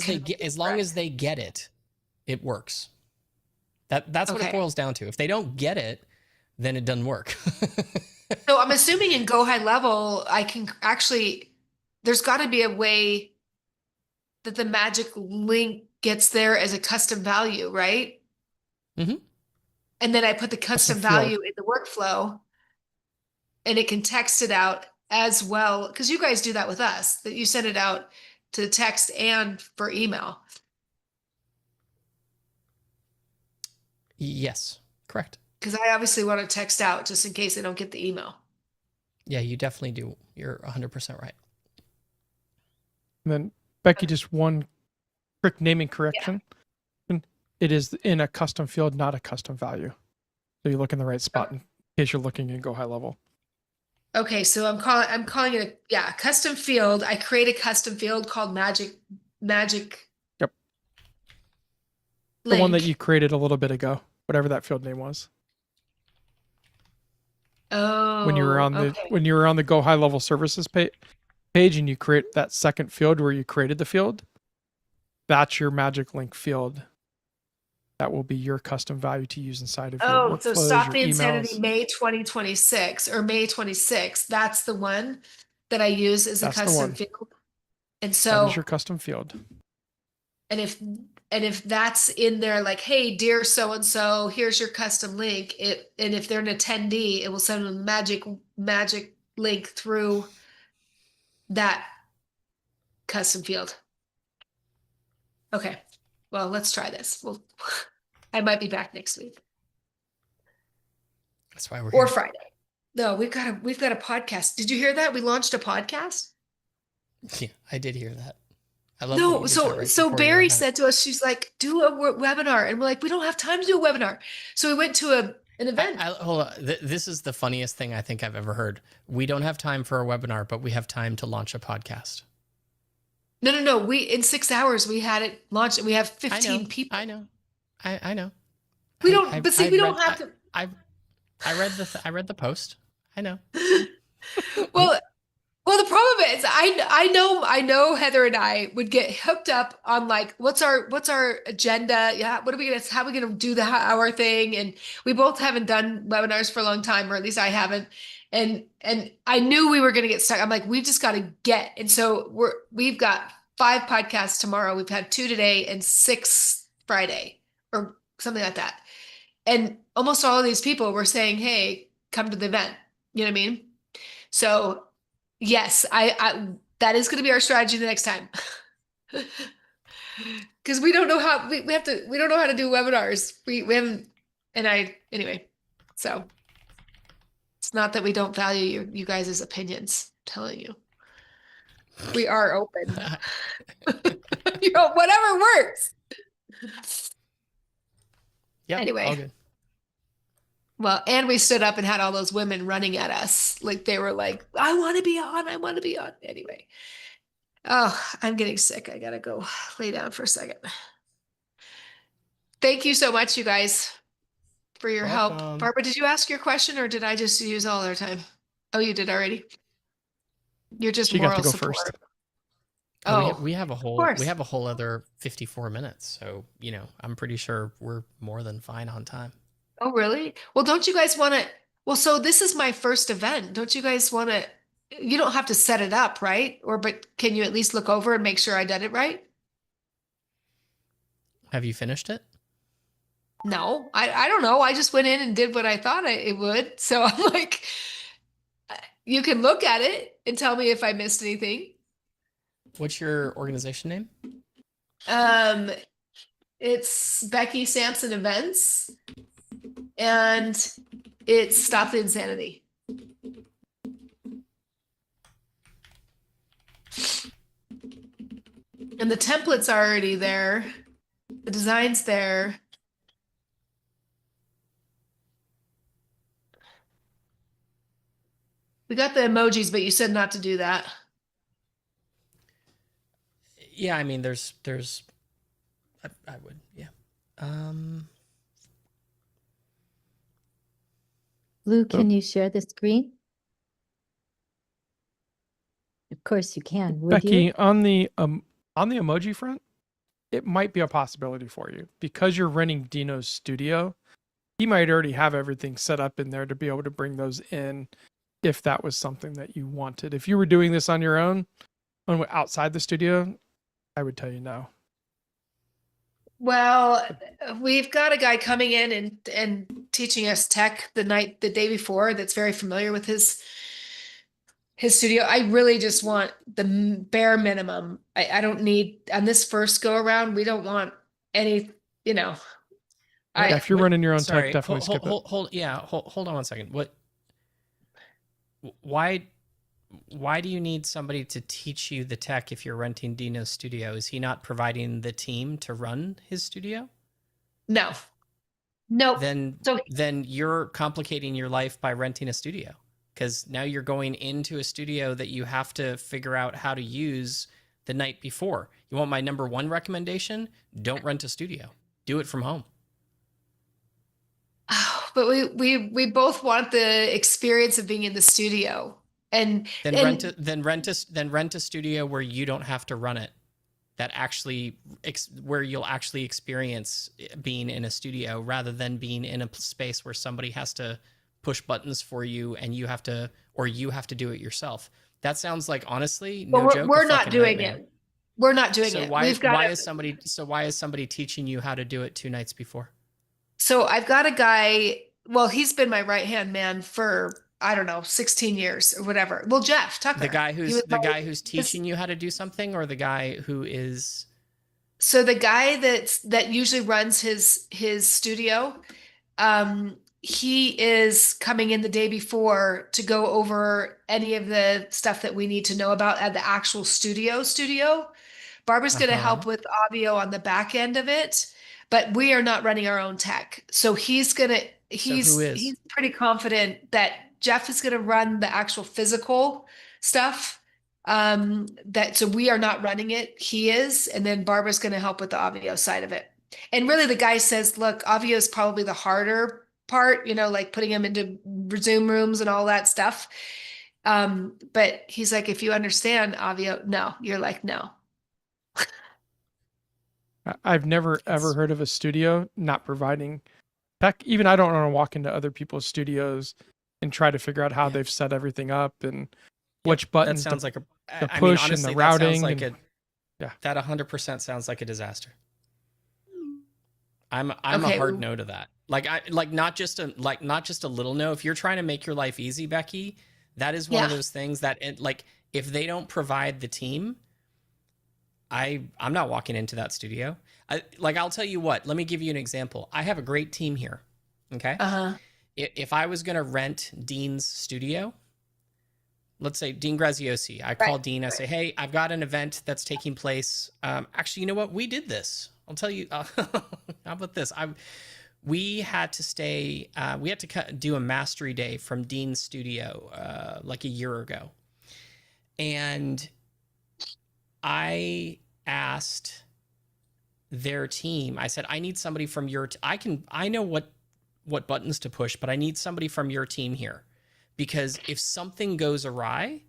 as they get it, it works. That's what it boils down to. If they don't get it, then it doesn't work. So I'm assuming in Go High Level, I can actually, there's got to be a way that the magic link gets there as a custom value, right? Mm-hmm. And then I put the custom value in the workflow, and it can text it out as well. Because you guys do that with us, that you send it out to text and for email. Yes, correct. Because I obviously want to text out just in case I don't get the email. Yeah, you definitely do. You're 100% right. And then, Becky, just one quick naming correction. Yeah. It is in a custom field, not a custom value. So you look in the right spot in case you're looking in Go High Level. Okay, so I'm calling it a custom field. I create a custom field called magic. Yep. Link. The one that you created a little bit ago, whatever that field name was. Oh. When you were on the Go High Level Services page and you create that second field where you created the field, that's your magic link field. That will be your custom value to use inside of your workflows, so Stop the your Insanity emails. May 2026 or May 26. That's the one that I use as a custom field. And That so, is your custom field. and if that's in there, like, hey, dear so-and-so, here's your custom link. And if they're an attendee, it will send them a magic link through that custom field. Okay. Well, let's try this. I might be back next week That's why we're or here. Friday. No, we've got a podcast. Did you hear that? We launched a podcast. Yeah, I did hear that. I love that No, you did so that right so before your Barry event. said to us, she's like, do a webinar, and we're like, we don't have time to do a webinar. So we went to an event. Hold on. This is the funniest thing I think I've ever heard. We don't have time for a webinar, but we have time to launch a podcast. No. We in 6 hours we had it launched, and we have I 15 know. people. I know. I know. We don't. But see, we don't have to. I read the post. I know. Well, the problem is, I know Heather and I would get hooked up on like, what's our agenda? Yeah, how are we gonna do the hour thing? And we both haven't done webinars for a long time, or at least I haven't. And I knew we were gonna get stuck. I'm like, we've just got to get. And so we've got 5 podcasts tomorrow. We've had 2 today and 6 Friday or something like that. And almost all of these people were saying, hey, come to the event. You know what I mean? So yes, I that is going to be our strategy the next time. Because we don't know how we don't know how to do webinars. We haven't, anyway. So it's not that we don't value you guys' opinions. I'm telling you, we are open. Whatever works. Yeah. Anyway. All good. Well, and we stood up and had all those women running at us. Like they were like, I want to be on. I want to be on. Anyway. Oh, I'm getting sick. I gotta go lay down for a second. Thank you so much, you guys, for your help. Welcome. Barbara, did you ask your question or did I just use all our time? Oh, you did already. You're just She got moral to go support. first. Oh, we have a course. whole other 54 minutes. So, I'm pretty sure we're more than fine on time. Oh, really? Well, don't you guys want to? Well, so this is my first event. Don't you guys want to? You don't have to set it up, right? But can you at least look over and make sure I did it right? Have you finished it? No, I don't know. I just went in and did what I thought it would. So I'm like, you can look at it and tell me if I missed anything. What's your organization name? It's Becky Sampson Events, and it's Stop the Insanity. And the template's already there. The design's there. We got the emojis, but you said not to do that. Yeah, I mean, there's, I would, yeah. Lou, can you share the screen? Of course you can. Would Becky, you? on the emoji front, it might be a possibility for you because you're renting Dino's studio. He might already have everything set up in there to be able to bring those in if that was something that you wanted. If you were doing this on your own, outside the studio, I would tell you no. Well, we've got a guy coming in and teaching us tech the day before that's very familiar with his studio. I really just want the bare minimum. I don't need, on this first go around, we don't want any, Yeah, if you're running your own tech, definitely skip it. Hold on one second. Why do you need somebody to teach you the tech if you're renting Dino's studio? Is he not providing the team to run his studio? No. Then you're complicating your life by renting a studio, because now you're going into a studio that you have to figure out how to use the night before. You want my number 1 recommendation? Don't rent a studio. Do it from home. Oh, but we both want the experience of being in the studio. And then rent a studio where you don't have to run it. Where you'll actually experience being in a studio rather than being in a space where somebody has to push buttons for you and you have to do it yourself. That sounds like, honestly, no joke. We're not doing it. We're not doing So it. why We've got why is somebody teaching you how to do it 2 nights before? so I've got a guy, well, he's been my right-hand man for, I don't know, 16 years or whatever. Well, Jeff Tucker. The guy He who's was the my- guy who's teaching you how to do something, or the guy who is So the guy that usually runs his studio, he is coming in the day before to go over any of the stuff that we need to know about at the actual studio. Barbara's going to Uh-huh. help with audio on the back end of it, but we are not running our own tech. So So who is? he's pretty confident that Jeff is going to run the actual physical stuff. So we are not running it. He is, and then Barbara's going to help with the audio side of it. And really the guy says, look, audio is probably the harder part, like putting him into Zoom rooms and all that stuff. But he's like, if you understand audio, no, you're like, no. I've never ever heard of a studio not providing tech. Even I don't want to walk into other people's studios and try to figure out how they've set everything up and which buttons That sounds to, like to I mean, push and honestly, the that sounds routing. like and- a yeah. that 100% sounds like a disaster. I'm Okay. a hard no to that. Not just a little no. If you're trying to make your life easy, Becky, that is one of Yeah. those things that if they don't provide the team, I'm not walking into that studio. I'll tell you what, let me give you an example. I have a great team here. Okay. Uh-huh. If I was going to rent Dean's studio, let's say Dean Graziosi, I call Dean, I say, hey, I've got an event that's taking place. Actually, you know what? We did this. I'll tell you, how about this? We had to do a mastery day from Dean's studio like a year ago. And I asked their team, I said, I need somebody from your, I know what buttons to push, but I need somebody from your team here. Because if something goes awry,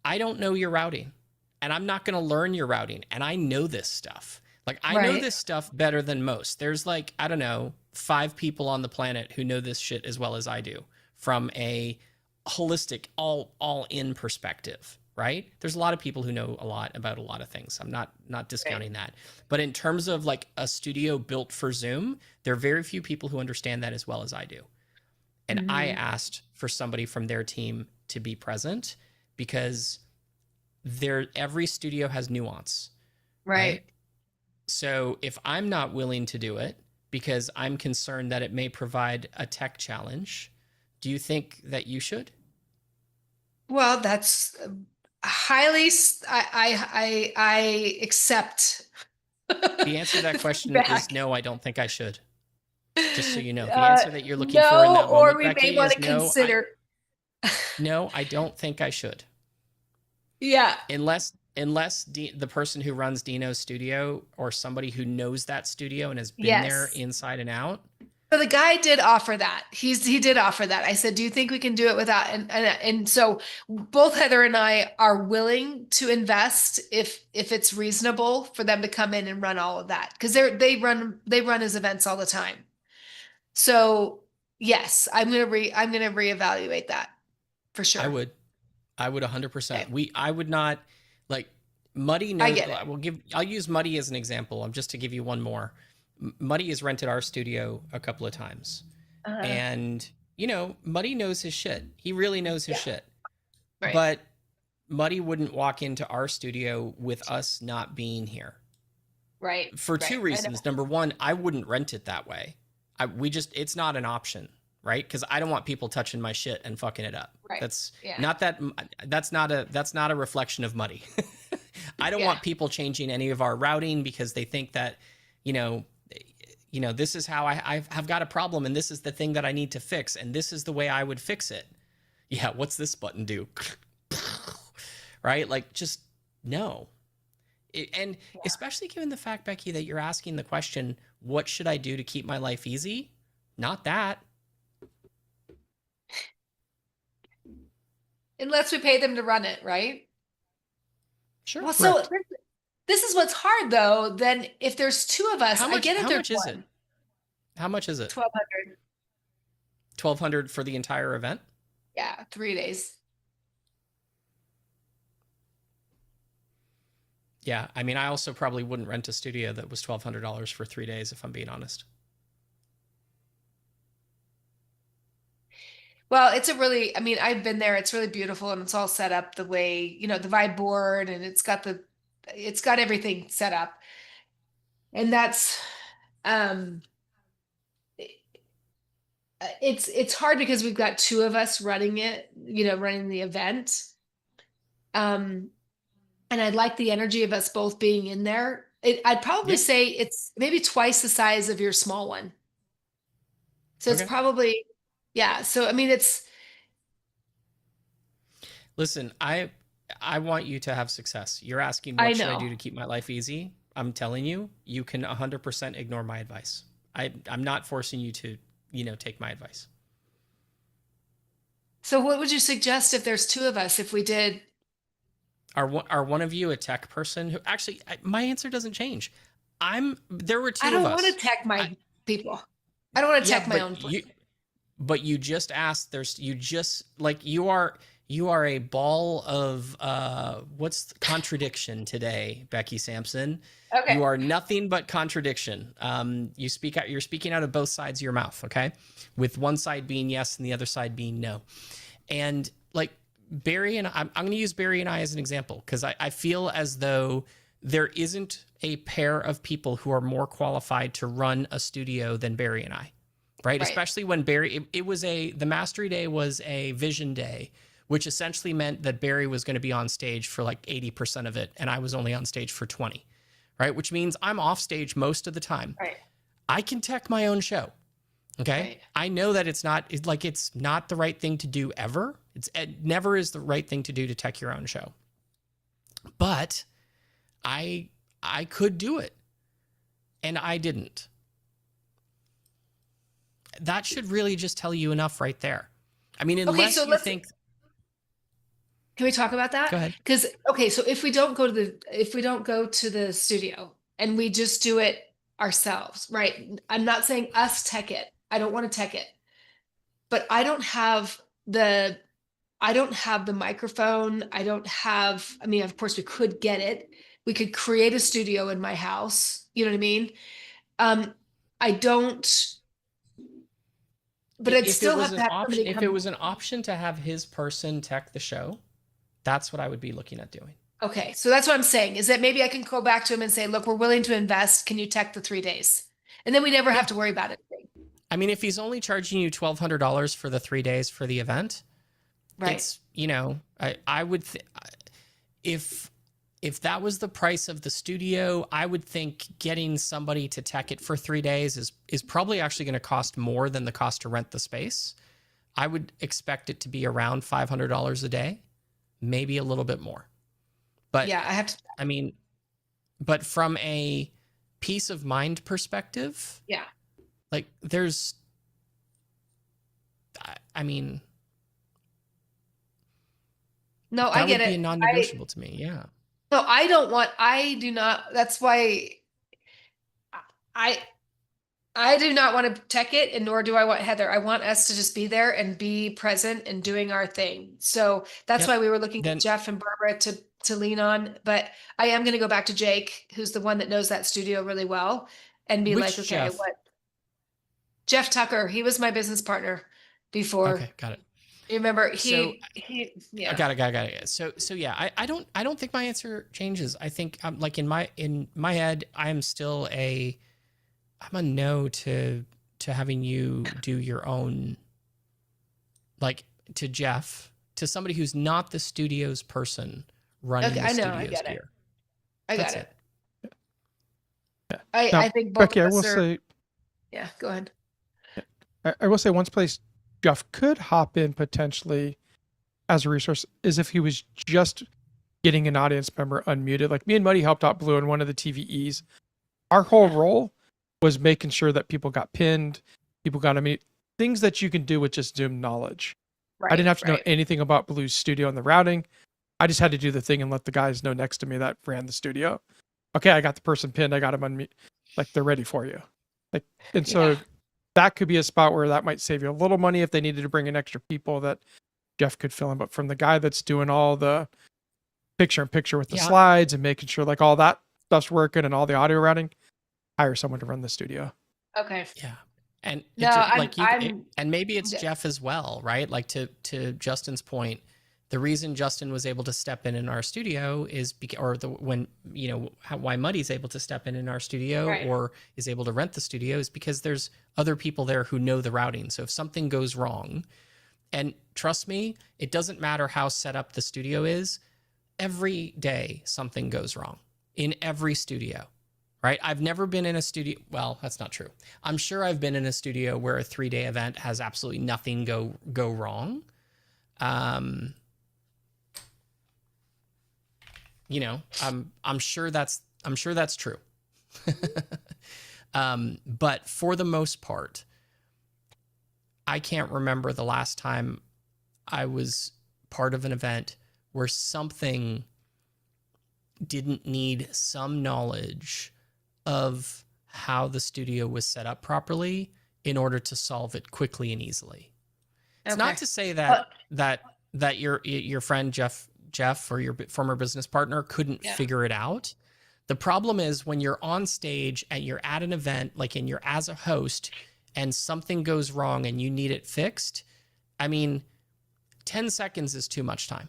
I don't know your routing and I'm not going to learn your routing. And I know this stuff. I know Right. this stuff better than most. There's I don't know, 5 people on the planet who know this shit as well as I do from a holistic, all in perspective, right? There's a lot of people who know a lot about a lot of things. I'm not discounting that. But in terms of a studio built for Zoom, there are very few people who understand that as well as I do. And I asked for somebody from their team to be present because every studio has nuance. Right. So if I'm not willing to do it because I'm concerned that it may provide a tech challenge, do you think that you should? Well, that's I accept. The answer to that question is Back. no, I don't think I should. Just so you know, the answer that you're looking for in No, that or moment, we Becky, may want is to no. consider. No, I don't think I should. Yeah. Unless the person who runs Dino's studio or somebody who knows that studio and has been there Yes. inside and out. So the guy did offer that. He did offer that. I said, "Do you think we can do it without?" And so both Heather and I are willing to invest if it's reasonable for them to come in and run all of that because they run his events all the time. So yes, I'm gonna reevaluate that for sure. I would 100%. Okay. I would not Muddy I knows. get it. I'll use Muddy as an example. Just to give you one more. Muddy has rented our studio a couple of times. And Muddy knows his shit. He really knows his shit. Right. But Muddy wouldn't walk into our studio with us not being here. Right. For two reasons. Number one, I wouldn't rent it that way. It's not an option, right? Because I don't want people touching my shit and fucking it up. Right. That's Yeah. that's not a reflection of Muddy. I don't want people changing any of our routing because they think that, this is how I've got a problem and this is the thing that I need to fix and this is the way I would fix it. Yeah, what's this button do? Right? Just no. Especially given the fact, Becky, that you're asking the question, what should I do to keep my life easy? Not that. Unless we pay them to run it, right? Sure. Well, so this is what's hard though. Then if there's 2 of us, I get it. How There's much is it? How much is it? 1,200. 1,200 for the entire event? Yeah, 3 days. Yeah, I mean, I also probably wouldn't rent a studio that was $1,200 for 3 days, if I'm being honest. Well, it's a really, I mean, I've been there. It's really beautiful and it's all set up the way, the vibe board and it's got everything set up. And that's, um, it's hard because we've got two of us running it, running the event. And I'd like the energy of us both being in there. I'd probably Yeah. say it's maybe twice the size of your small one. So it's Okay. probably, yeah. So, I mean, Listen, I want you to have success. You're asking I what should I know. do to keep my life easy? I'm telling you, you can 100% ignore my advice. I'm not forcing you to, take my advice. So what would you suggest if there's two of us, if we did? Are one of you a tech person who actually my answer doesn't change. There were two I of don't us. want to tech my people. I don't want to Yeah, tech my own person. but you just asked, you are a ball of what's the contradiction today, Becky Sampson. Okay. You are nothing but contradiction. You're speaking out of both sides of your mouth, okay? With one side being yes and the other side being no. And like Barry and I'm going to use Barry and I as an example because I feel as though there isn't a pair of people who are more qualified to run a studio than Barry and I. Right? Especially when Barry, the Mastery Day was a vision day, which essentially meant that Barry was going to be on stage for like 80% of it. And I was only on stage for 20, right? Which means I'm off stage most of the time. Right. I can tech my own show. Okay. Right. I know that it's not the right thing to do ever. It never is the right thing to do to tech your own show. But I could do it. And I didn't. That should really just tell you enough right there. I mean, unless you think. Can we talk about that? Go ahead. Because so if we don't go to the studio and we just do it ourselves, right? I'm not saying us tech it. I don't want to tech it. But I don't have the microphone. I mean, of course we could get it. We could create a studio in my house. You know what I mean? I don't. But I'd still have to have somebody come. If it was an option to have his person tech the show, that's what I would be looking at doing. Okay, so that's what I'm saying is that maybe I can go back to him and say, look, we're willing to invest. Can you tech the 3 days? And then we never have to worry about it. I mean, if he's only charging you $1,200 for the 3 days for the event, right? It's, I would, if that was the price of the studio, I would think getting somebody to tech it for 3 days is probably actually going to cost more than the cost to rent the space. I would expect it to be around $500 a day, maybe a little bit more. But yeah, I mean, but from a peace of mind perspective, yeah, like I mean, no, I get it. That would be a non-negotiable to me. Yeah. No, that's why I do not want to tech it, and nor do I want Heather. I want us to just be there and be present and doing our thing. So that's why we were looking at Jeff and Barbara to lean on. But I am going to go back to Jake, who's the one that knows that studio really well, and be like, okay, Jeff? Jeff Tucker, he was my business partner before. Okay, got it. You remember yeah. I got it. So yeah, I don't think my answer changes. I think like in my head, I'm a no to having you do your own, like to Jeff, to somebody who's not the studio's person running the studio's gear. I got it. Yeah. I think both Becky, of I us will say. Yeah, go ahead. I will say one place Jeff could hop in potentially as a resource is if he was just getting an audience member unmuted. Like me and Muddy helped out Blue in one of the TVEs. Our whole role was making sure that people got pinned, people got unmuted, things that you can do with just Zoom knowledge. I didn't have to know anything about Blue's studio and the routing. I just had to do the thing and let the guys know next to me that ran the studio. Okay, I got the person pinned. I got them unmuted. Like they're ready for you. Like, and so that could be a spot where that might save you a little money if they needed to bring in extra people that Jeff could fill in. But from the guy that's doing all the picture in picture with the Yeah. slides and making sure like all that stuff's working and all the audio routing, hire someone to run the studio. Okay. Yeah. And No, and maybe it's Yeah. Jeff as well, right? Like to Justin's point, the reason Justin was able to step in our studio is because, or the when you know why Muddy's able to step in our studio Right. or is able to rent the studio is because there's other people there who know the routing. So if something goes wrong, and trust me, it doesn't matter how set up the studio is, every day something goes wrong in every studio. Right? I've never been in a studio. Well, that's not true. I'm sure I've been in a studio where a 3-day event has absolutely nothing go wrong. You know, I'm sure that's true. But for the most part, I can't remember the last time I was part of an event where something didn't need some knowledge of how the studio was set up properly in order to solve it quickly and easily. It's Okay. not to say that your friend Jeff or your former business partner couldn't Yeah. figure it out. The problem is when you're on stage and you're at an event, like and you're as a host, and something goes wrong and you need it fixed. I mean, 10 seconds is too much time.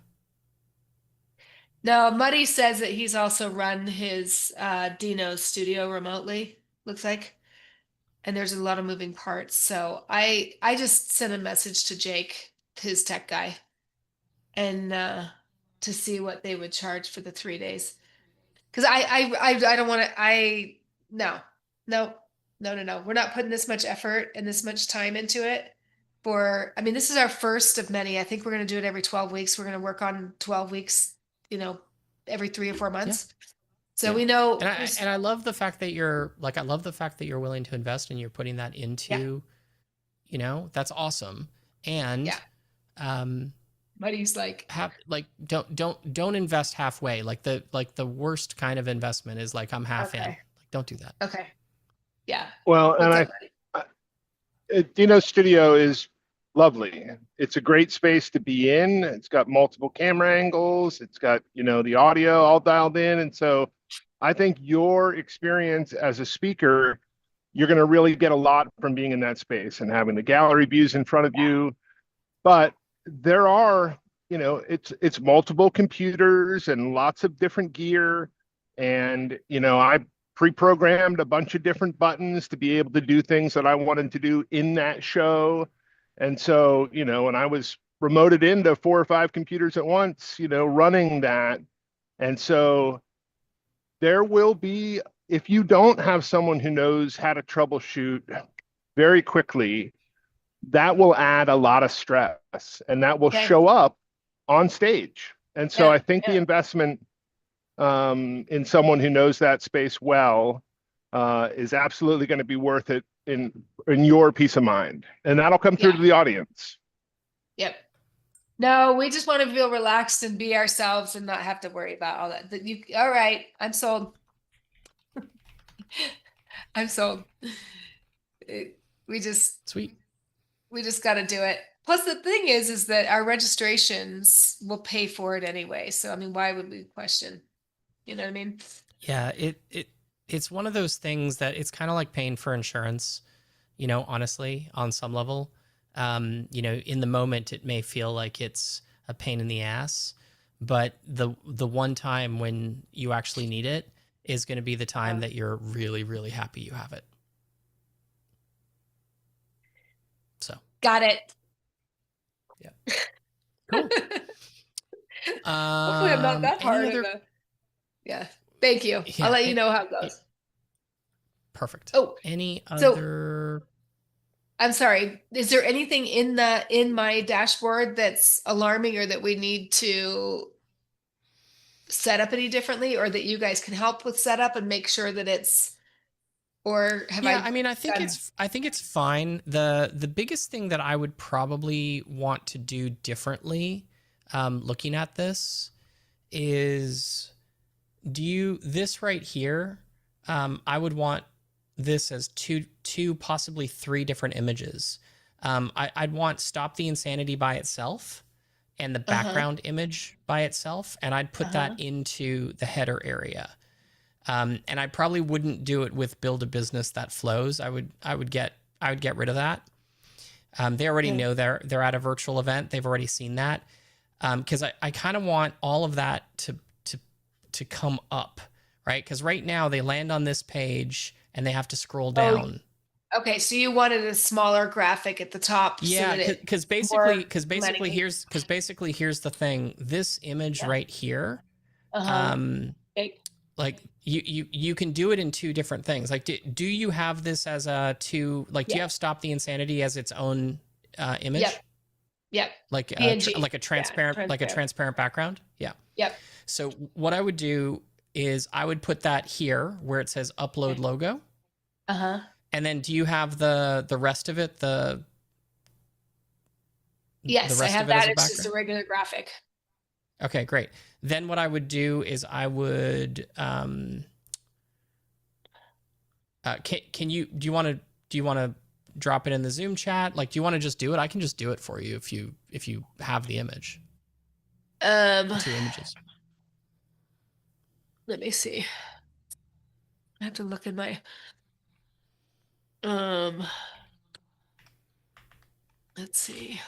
No, Muddy says that he's also run his Dino's studio remotely, looks like. And there's a lot of moving parts. So I just sent a message to Jake, his tech guy, and to see what they would charge for the 3 days. Because I don't want to no. We're not putting this much effort and this much time into it I mean, this is our first of many. I think we're going to do it every 12 weeks. We're going to work on 12 weeks, every 3 or 4 months. So Yeah. we know. And I love the fact that you're willing to invest and you're putting that into, that's awesome. And Muddy's like, don't invest halfway. Like the worst kind of investment is like I'm half in. Okay. Like don't do that. okay. Yeah. Well, What's and up, Muddy? Dino's studio is lovely. It's a great space to be in. It's got multiple camera angles. It's got, the audio all dialed in. And so I think your experience as a speaker, you're going to really get a lot from being in that space and having the gallery views in front of you. But there are, it's multiple computers and lots of different gear. And, I pre-programmed a bunch of different buttons to be able to do things that I wanted to do in that show. And so, when I was remoted into 4 or 5 computers at once, running that. And so there will be, if you don't have someone who knows how to troubleshoot very quickly, that will add a lot of stress and that will show up on stage. And so I think the investment in someone who knows that space well is absolutely going to be worth it in your peace of mind. And that'll come through to the audience. Yep. No, we just want to feel relaxed and be ourselves and not have to worry about all that. All right, I'm sold. I'm sold. We just got to do it. Plus, the thing is that our registrations will pay for it anyway. So, I mean, why would we question? You know what I mean? Yeah, it's one of those things that it's kind of like paying for insurance, honestly, on some level. In the moment, it may feel like it's a pain in the ass, but the one time when you actually need it is going to be the time that you're really, really happy you have it. So. Got it. Yeah. Cool. Hopefully I'm not that hard. Yeah. Thank you. Yeah, I'll let you know how it goes. Perfect. Oh, any so- other? I'm sorry. Is there anything in my dashboard that's alarming or that we need to set up any differently or that you guys can help with setup and make sure that it's, or have I mean, I think it's fine. The biggest thing that I would probably want to do differently, looking at this, is this right here. I would want this as two, possibly 3 different images. I'd want Stop the Insanity by itself, and the Uh-huh. background image by itself, and I'd put Uh-huh. that into the header area. And I probably wouldn't do it with build a business that flows. I would get rid of that. They already Okay. know they're at a virtual event. They've already seen that. Because I kind of want all of that to come up, right? Because right now they land on this page and they have to scroll down. Okay, so you wanted a smaller graphic at the top. Yeah, so that because more basically here's the thing. This image Yeah. right here, Uh-huh. Okay. like you can do it in two different things. Like, do you have this as a two? Like, do you Yeah. have Stop the Insanity as its own image? Yep. Yep. Like PNG. like a transparent background. Yeah. Yep. So what I would do is I would put that here where it says upload Okay. logo. Uh-huh. And then do you have the rest of it? Yes, the I rest have of it as that. a It's just a background? regular graphic. Okay, great. Then what I would do is I would do you want to drop it in the Zoom chat? Like, do you want to just do it? I can just do it for you if you have the image. The two images. Let me see. I have to look in my let's see.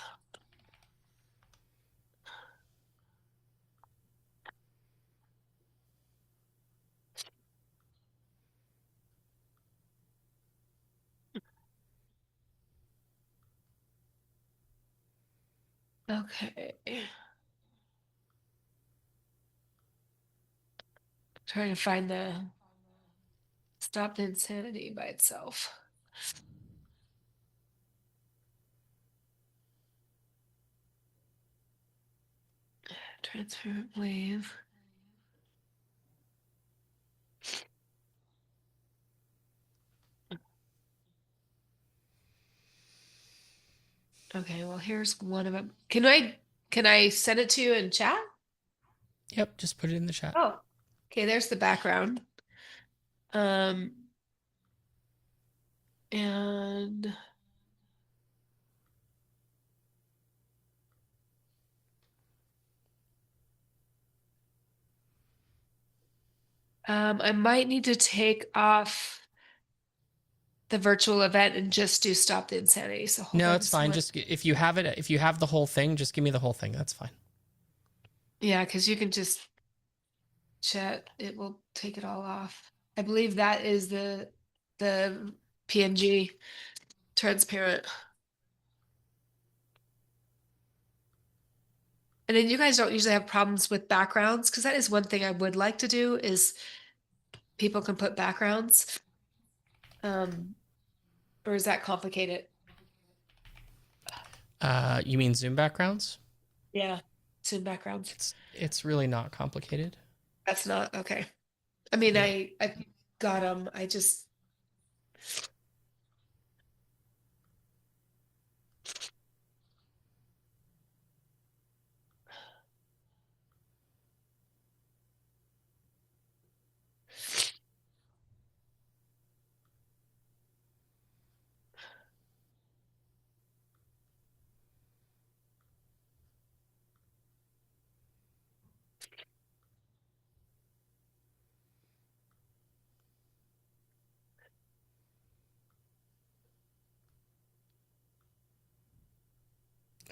Okay. Trying to find the Stop the Insanity by itself. Transparent wave. Okay, well, here's one of them. Can I send it to you in chat? Yep, just put it in the chat. Oh, okay, there's the background. And I might need to take off the virtual event and just do Stop the Insanity. So hold No, on it's fine. Just if you have the whole thing, just give me the whole thing. That's fine. Yeah, because you can just chat. It will take it all off. I believe that is the PNG transparent. And then you guys don't usually have problems with backgrounds, because that is one thing I would like to do is people can put backgrounds. Or is that complicated? You mean Zoom backgrounds? Yeah, Zoom backgrounds. It's really not complicated. That's not okay. I mean, Yeah. I got them. I just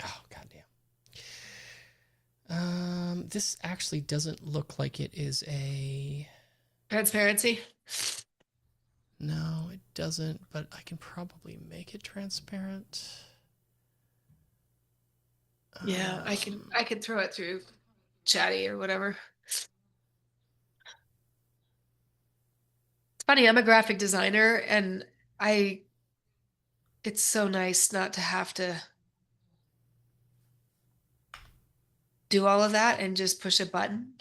Oh, goddamn. This actually doesn't look like it is a. transparency. No, it doesn't, but I can probably make it transparent. Yeah, I can throw it through chatty or whatever. It's funny, I'm a graphic designer and it's so nice not to have to do all of that and just push a button.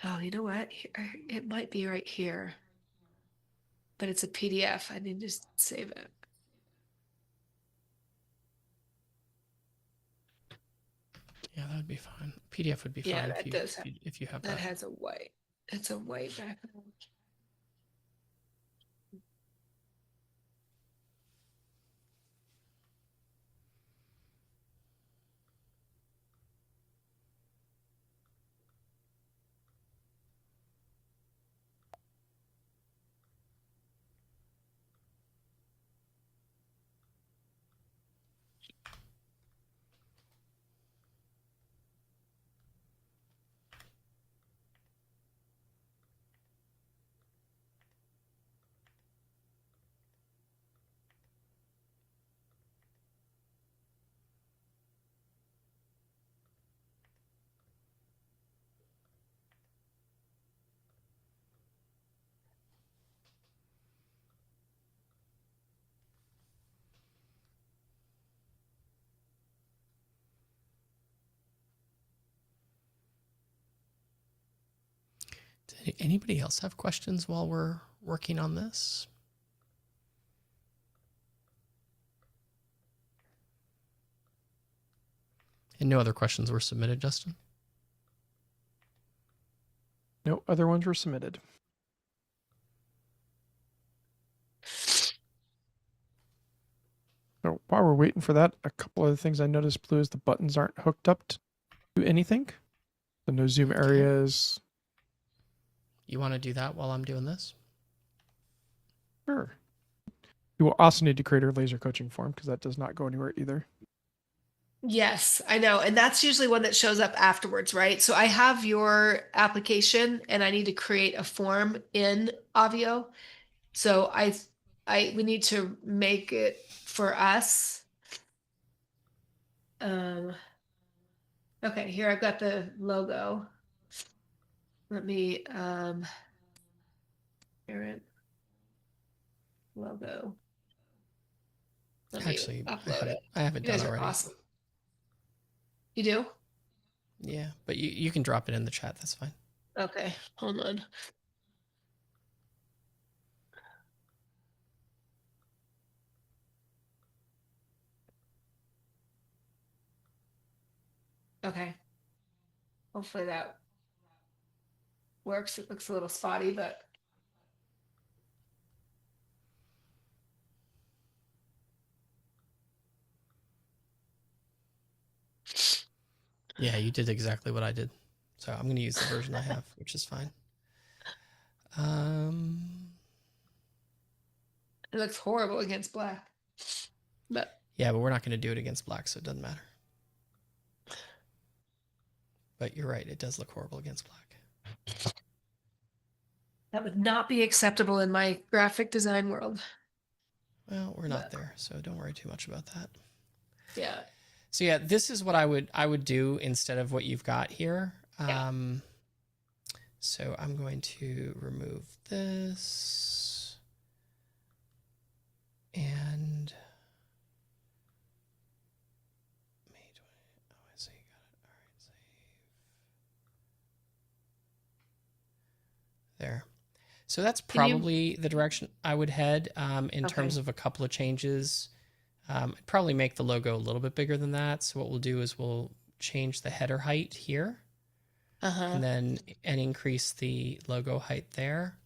Oh, you know what? It might be right here, but it's a PDF. I need to save it. Yeah, that would be fine. PDF would be Yeah, fine that if you does have- if you have That that. has a white. It's a white background. Did anybody else have questions while we're working on this? And no other questions were submitted, Justin? No other ones were submitted. So while we're waiting for that, a couple other things I noticed, Blue, is the buttons aren't hooked up to anything. The no zoom Okay. areas. You want to do that while I'm doing this? Sure. You will also need to create a laser coaching form because that does not go anywhere either. Yes, I know. And that's usually one that shows up afterwards, right? So I have your application and I need to create a form in Avio. So we need to make it for us. Okay, here I've got the logo. Let me parent logo. Let me Actually, upload it. I have it You done guys are already. awesome. You do? Yeah, but you can drop it in the chat. That's fine. Okay, hold on. Okay. Hopefully that works. It looks a little spotty, but Yeah, you did exactly what I did. So I'm going to use the version I have, which is fine. it looks horrible against black. But Yeah, but we're not going to do it against black, so it doesn't matter. But you're right. It does look horrible against black. that would not be acceptable in my graphic design world. Well, we're not But- there, so don't worry too much about that. Yeah. So yeah, this is what I would do instead of what you've got here. Yeah. So I'm going to remove this and May 20. Oh, I see. Got it. All right, save. There. So that's Can you- probably the direction I would head in terms Okay. of a couple of changes. I'd probably make the logo a little bit bigger than that. So what we'll do is we'll change the header height here and then increase the logo height there.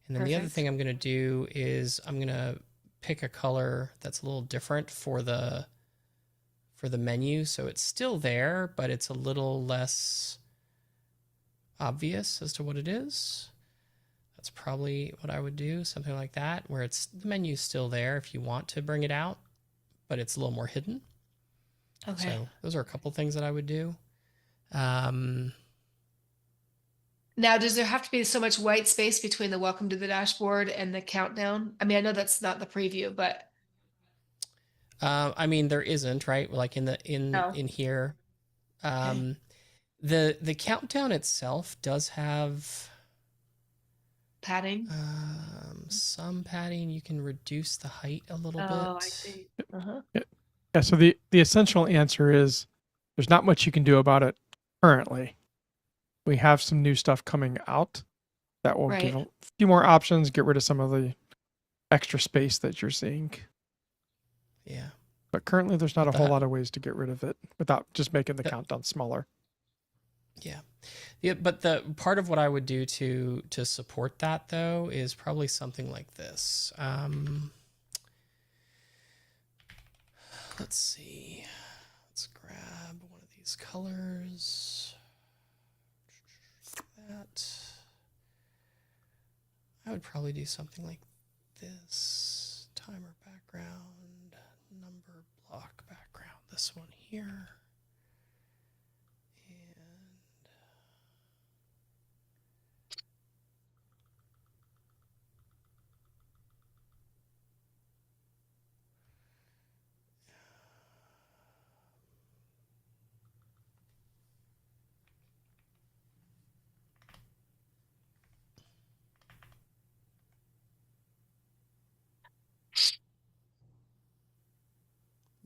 And then the other Perfect. thing I'm going to do is I'm going to pick a color that's a little different for the menu. So it's still there, but it's a little less obvious as to what it is. That's probably what I would do, something like that, where it's the menu's still there if you want to bring it out, but it's a little more hidden. Okay. So those are a couple things that I would do. Now, does there have to be so much white space between the welcome to the dashboard and the countdown? I mean, I know that's not the preview, but I mean, there isn't, right? Like No. in here. Okay. The countdown itself does have padding. some padding. You can reduce the height a little bit. Oh, I see. Uh-huh. Yeah, so the essential answer is there's not much you can do about it currently. We have some new stuff coming out that will give Right. a few more options, get rid of some of the extra space that you're seeing. Yeah. but currently there's not a With whole that. lot of ways to get rid of it without just making the Yep. countdown smaller. Yeah. Yeah, but the part of what I would do to support that though is probably something like this. Let's see. Let's grab one of these colors. That. I would probably do something like this. Timer background, number block background. This one here. And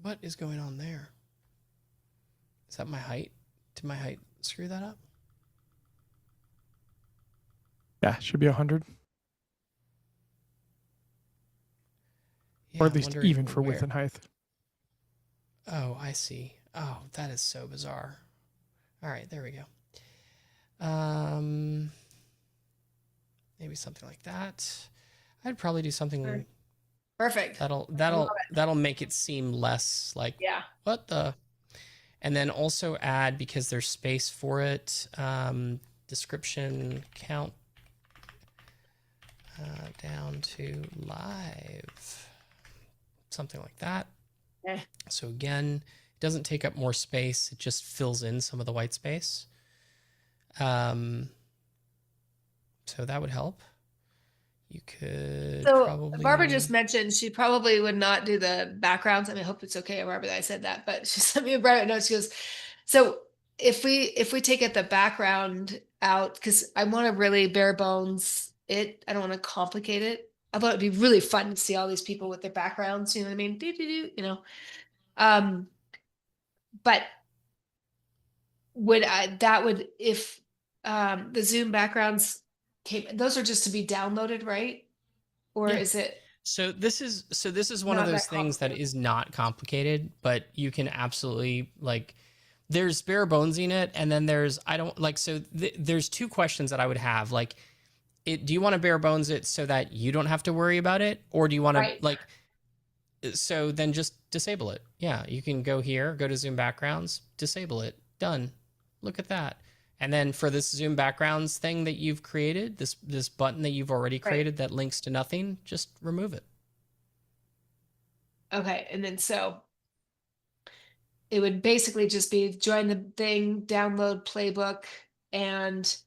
what is going on there? Is that my height? Did my height screw that up? Yeah, should be 100, Yeah, or I'm at least wondering even for width where- and height. Oh, I see. Oh, that is so bizarre. All right, there we go. Maybe something like that. I'd probably do something Sure. Perfect. that'll make it seem less like Yeah. what the, and then also add, because there's space for it, description count down to live, something like that. Eh. So again, it doesn't take up more space, it just fills in some of the white space. So that would help. You could So probably, Barbara just mentioned she probably would not do the backgrounds. I mean, I hope it's okay, Barbara, that I said that, but she sent me a private note. She goes, so if we take it the background out, because I want to really bare bones it, I don't want to complicate it. I thought it'd be really fun to see all these people with their backgrounds, you know what I mean? You know. But if the Zoom backgrounds came, those are just to be downloaded, right? Or Yeah. is it? So this is one of Not those that things that complicated. is not complicated, but you can absolutely, like, there's bare bonesing it, and then there's, I don't like, so there's two questions that I would have, like, do you want to bare bones it so that you don't have to worry about it, or do you want Right. to, like, so then just disable it. Yeah, you can go here, go to Zoom backgrounds, disable it, done. Look at that. And then for this Zoom backgrounds thing that you've created, this button that you've already created that links to nothing, just remove it. Okay, and then so it would basically just be join the thing, download playbook, and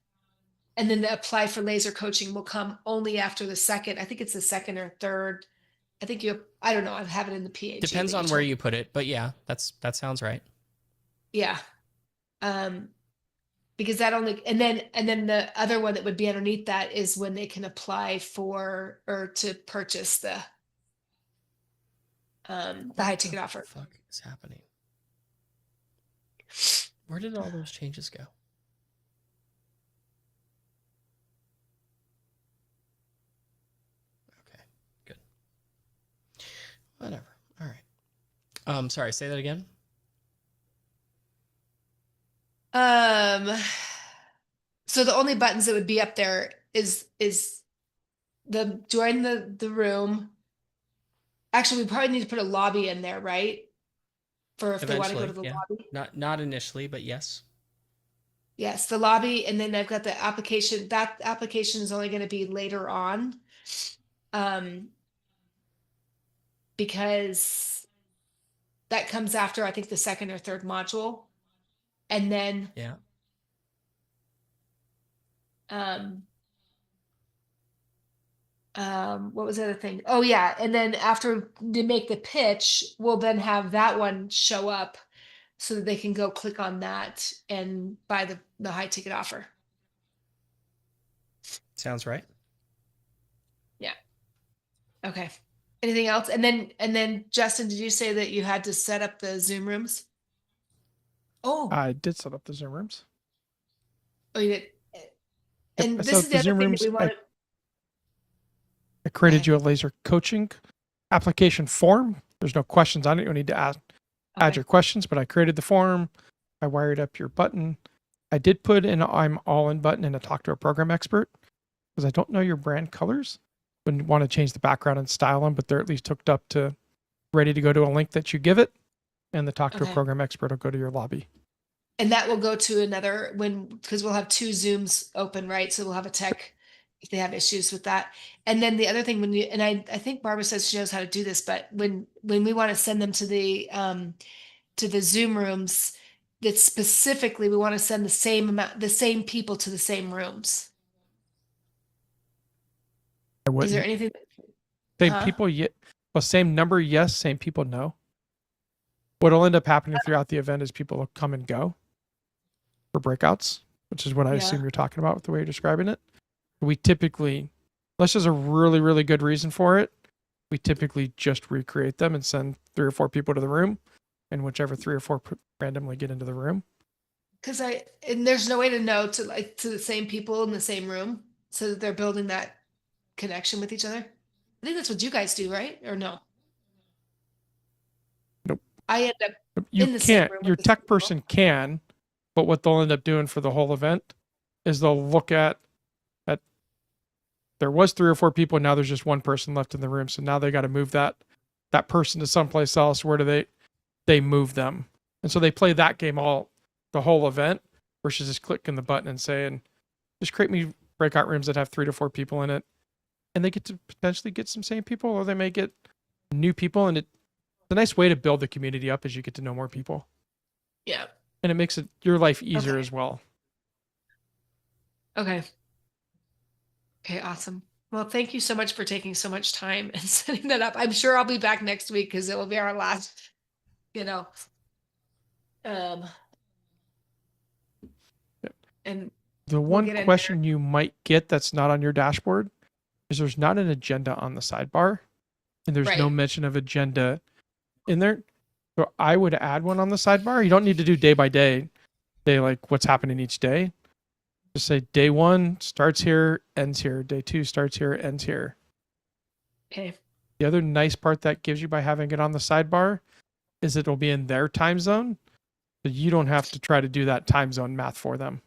then the apply for laser coaching will come only after the second. I think it's the second or third. I think I don't know. I have it in the PhD. Depends on where you put it, but yeah, that sounds right. Yeah. Because that only, and then the other one that would be underneath that is when they can apply for or to purchase the high ticket offer. What the fuck is happening? Where did all those changes go? Okay, good. Whatever. All right. Sorry, say that again. So the only buttons that would be up there is the join the room. Actually, we probably need to put a lobby in there, right? For if they want to go to the lobby. Not initially, but yes. Yes, the lobby, and then I've got the application. That application is only going to be later on. Because that comes after, I think, the second or third module. And then Yeah. What was the other thing? Oh yeah, and then after they make the pitch, we'll then have that one show up so that they can go click on that and buy the high ticket offer. Sounds right. Yeah. Okay. Anything else? And then Justin, did you say that you had to set up the Zoom rooms? Oh, I did set up the Zoom rooms. oh, you did. And I this set is up the the other Zoom thing rooms. that we wanted. I created Okay. you a laser coaching application form There's no questions on it. You don't need to add Okay. your questions, but I created the form. I wired up your button. I did put an I'm all in button and a talk to a program expert because I don't know your brand colors. Wouldn't want to change the background and style them, but they're at least hooked up to ready to go to a link that you give it. And the talk to a Okay. program expert will go to your lobby. And that will go to another because we'll have 2 Zooms open, right? So we'll have a tech if they have issues with that. And then the other thing I think Barbara says she knows how to do this, but when we want to send them to the Zoom rooms, that specifically we want to send the same people to the same rooms. I Is wouldn't. there anything? Same Huh? people, well, same number, yes. Same people, no. What'll end up happening throughout the event is people will come and go for breakouts, which is what I Yeah. assume you're talking about with the way you're describing it. We typically, unless there's a really, really good reason for it, we typically just recreate them and send 3 or 4 people to the room, and whichever 3 or 4 randomly get into the room. Because and there's no way to know to the same people in the same room so that they're building that connection with each other. I think that's what you guys do, right? Or no? Nope. I end up You in the same can't, room with your the tech same people. person can, but what they'll end up doing for the whole event is they'll look at there was 3 or 4 people, now there's just 1 person left in the room. So now they got to move that person to someplace else. Where do they move them? And so they play that game the whole event versus just clicking the button and saying, just create me breakout rooms that have 3 to 4 people in it. And they get to potentially get some same people, or they may get new people. And it's a nice way to build the community up as you get to know more people. Yeah. And it makes your life easier Okay. as well. Okay. Okay, awesome. Well, thank you so much for taking so much time and setting that up. I'm sure I'll be back next week because it will be our last, and The we'll one get in question you might get that's not on your dashboard is there's not an agenda on the sidebar, and there's no Right. mention of agenda in there. So I would add one on the sidebar. You don't need to do day by day, like what's happening each day. Just say day 1 starts here, ends here. Day 2 starts here, ends here. Okay. The other nice part that gives you by having it on the sidebar is it'll be in their time zone. So you don't have to try to do that time zone math for them.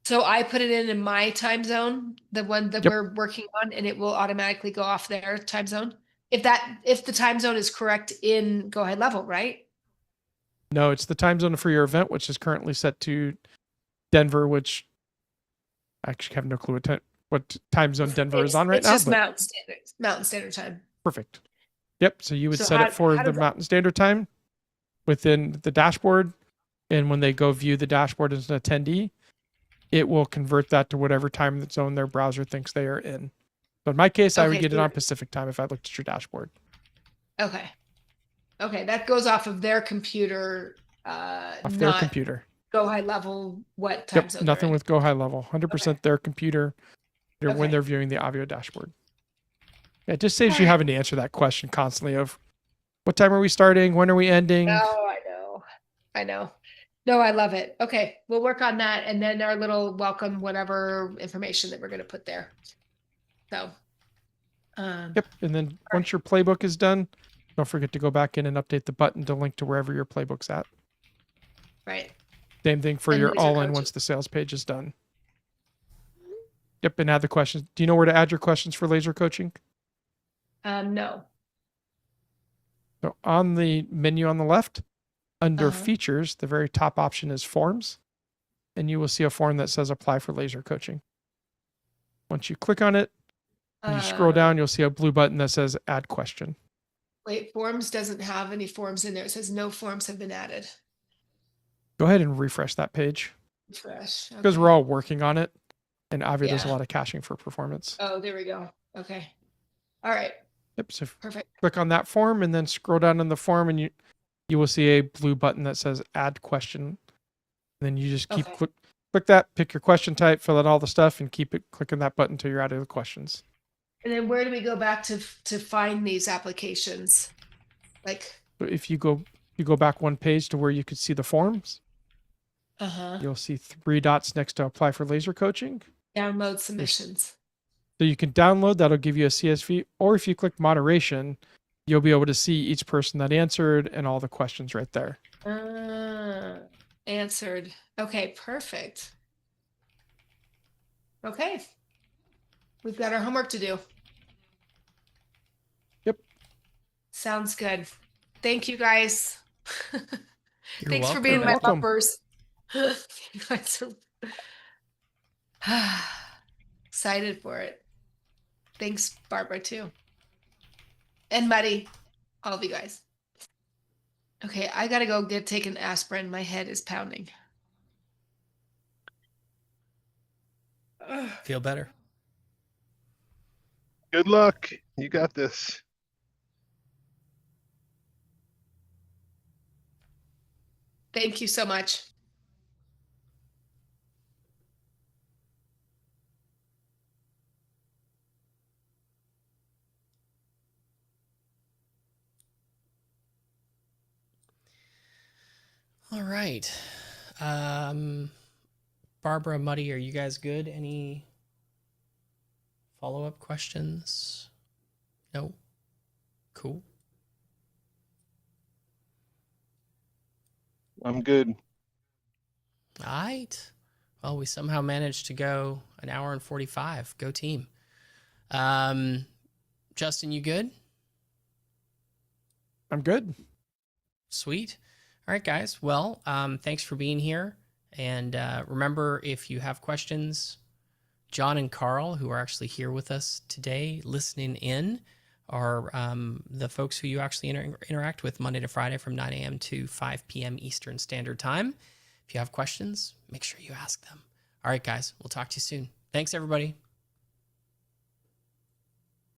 So I put it in my time zone, the one that Yep. we're working on, and it will automatically go off their time zone. If the time zone is correct in go ahead level, right? No, it's the time zone for your event, which is currently set to Denver, which I actually have no clue what time zone Denver is on right it's now. just But Mountain Standard Time. perfect. Yep. So you would So set it for how the does that- Mountain Standard Time within the dashboard. And when they go view the dashboard as an attendee, it will convert that to whatever time zone their browser thinks they are in. So in my case, I would Okay, get it so- on Pacific time if I looked at your dashboard. Okay. Okay, that goes off of their computer, Off their not computer. go high level, what time Yep. zone. Nothing they're in. with Go High Level. 100% their computer when Okay. they're viewing the Obvio dashboard. It just saves you Alright. having to answer that question constantly of what time are we starting? When are we ending? Oh, I know. I know. No, I love it. Okay, we'll work on that and then our little welcome, whatever information that we're gonna put there. So. Yep. And then once your playbook is done, don't forget to go back in and update the button to link to wherever your playbook's at. Right. Same thing for And your laser all-in coaches. once the sales page is done. Yep. And add the questions. Do you know where to add your questions for laser coaching? No. So on the menu on the left, under Uh-huh. features, the very top option is forms. And you will see a form that says apply for laser coaching. Once you click on it, and you scroll down, you'll see a blue button that says add question. Wait, forms doesn't have any forms in there. It says no forms have been added. Go ahead and refresh that page Fresh. because Okay. we're all working on it. And Avio does a Yeah. lot of caching for performance. Oh, there we go. Okay. All right. Yep. So Perfect. click on that form and then scroll down in the form and you will see a blue button that says add question. And then you just keep Okay. click that, pick your question type, fill out all the stuff, and keep it clicking that button until you're out of the questions. And then where do we go back to find these applications? Like, So if you go back one page to where you could see the forms, uh-huh. you'll see 3 dots next to apply for laser coaching. Download submissions. So you can download, that'll give you a CSV, or if you click moderation, you'll be able to see each person that answered and all the questions right there. Answered. Okay, perfect. Okay. We've got our homework to do. Yep. Sounds good. Thank you guys. You're Thanks for welcome. being my Welcome. bumpers. You guys are excited for it. Thanks, Barbara, too. And Muddy, all of you guys. Okay, I gotta go take an aspirin. My head is pounding. Feel better. Good luck. You got this. Thank you so much. All right. Barbara, Muddy, are you guys good? Any follow-up questions? No? Cool. I'm good. All right. Well, we somehow managed to go an hour and 45. Go team. Justin, you good? I'm good. Sweet. All right, guys. Well, thanks for being here. And remember, if you have questions, John and Carl, who are actually here with us today, listening in, are the folks who you actually interact with Monday to Friday from 9 a.m. to 5 p.m. Eastern Standard Time. If you have questions, make sure you ask them. All right, guys. We'll talk to you soon. Thanks, everybody.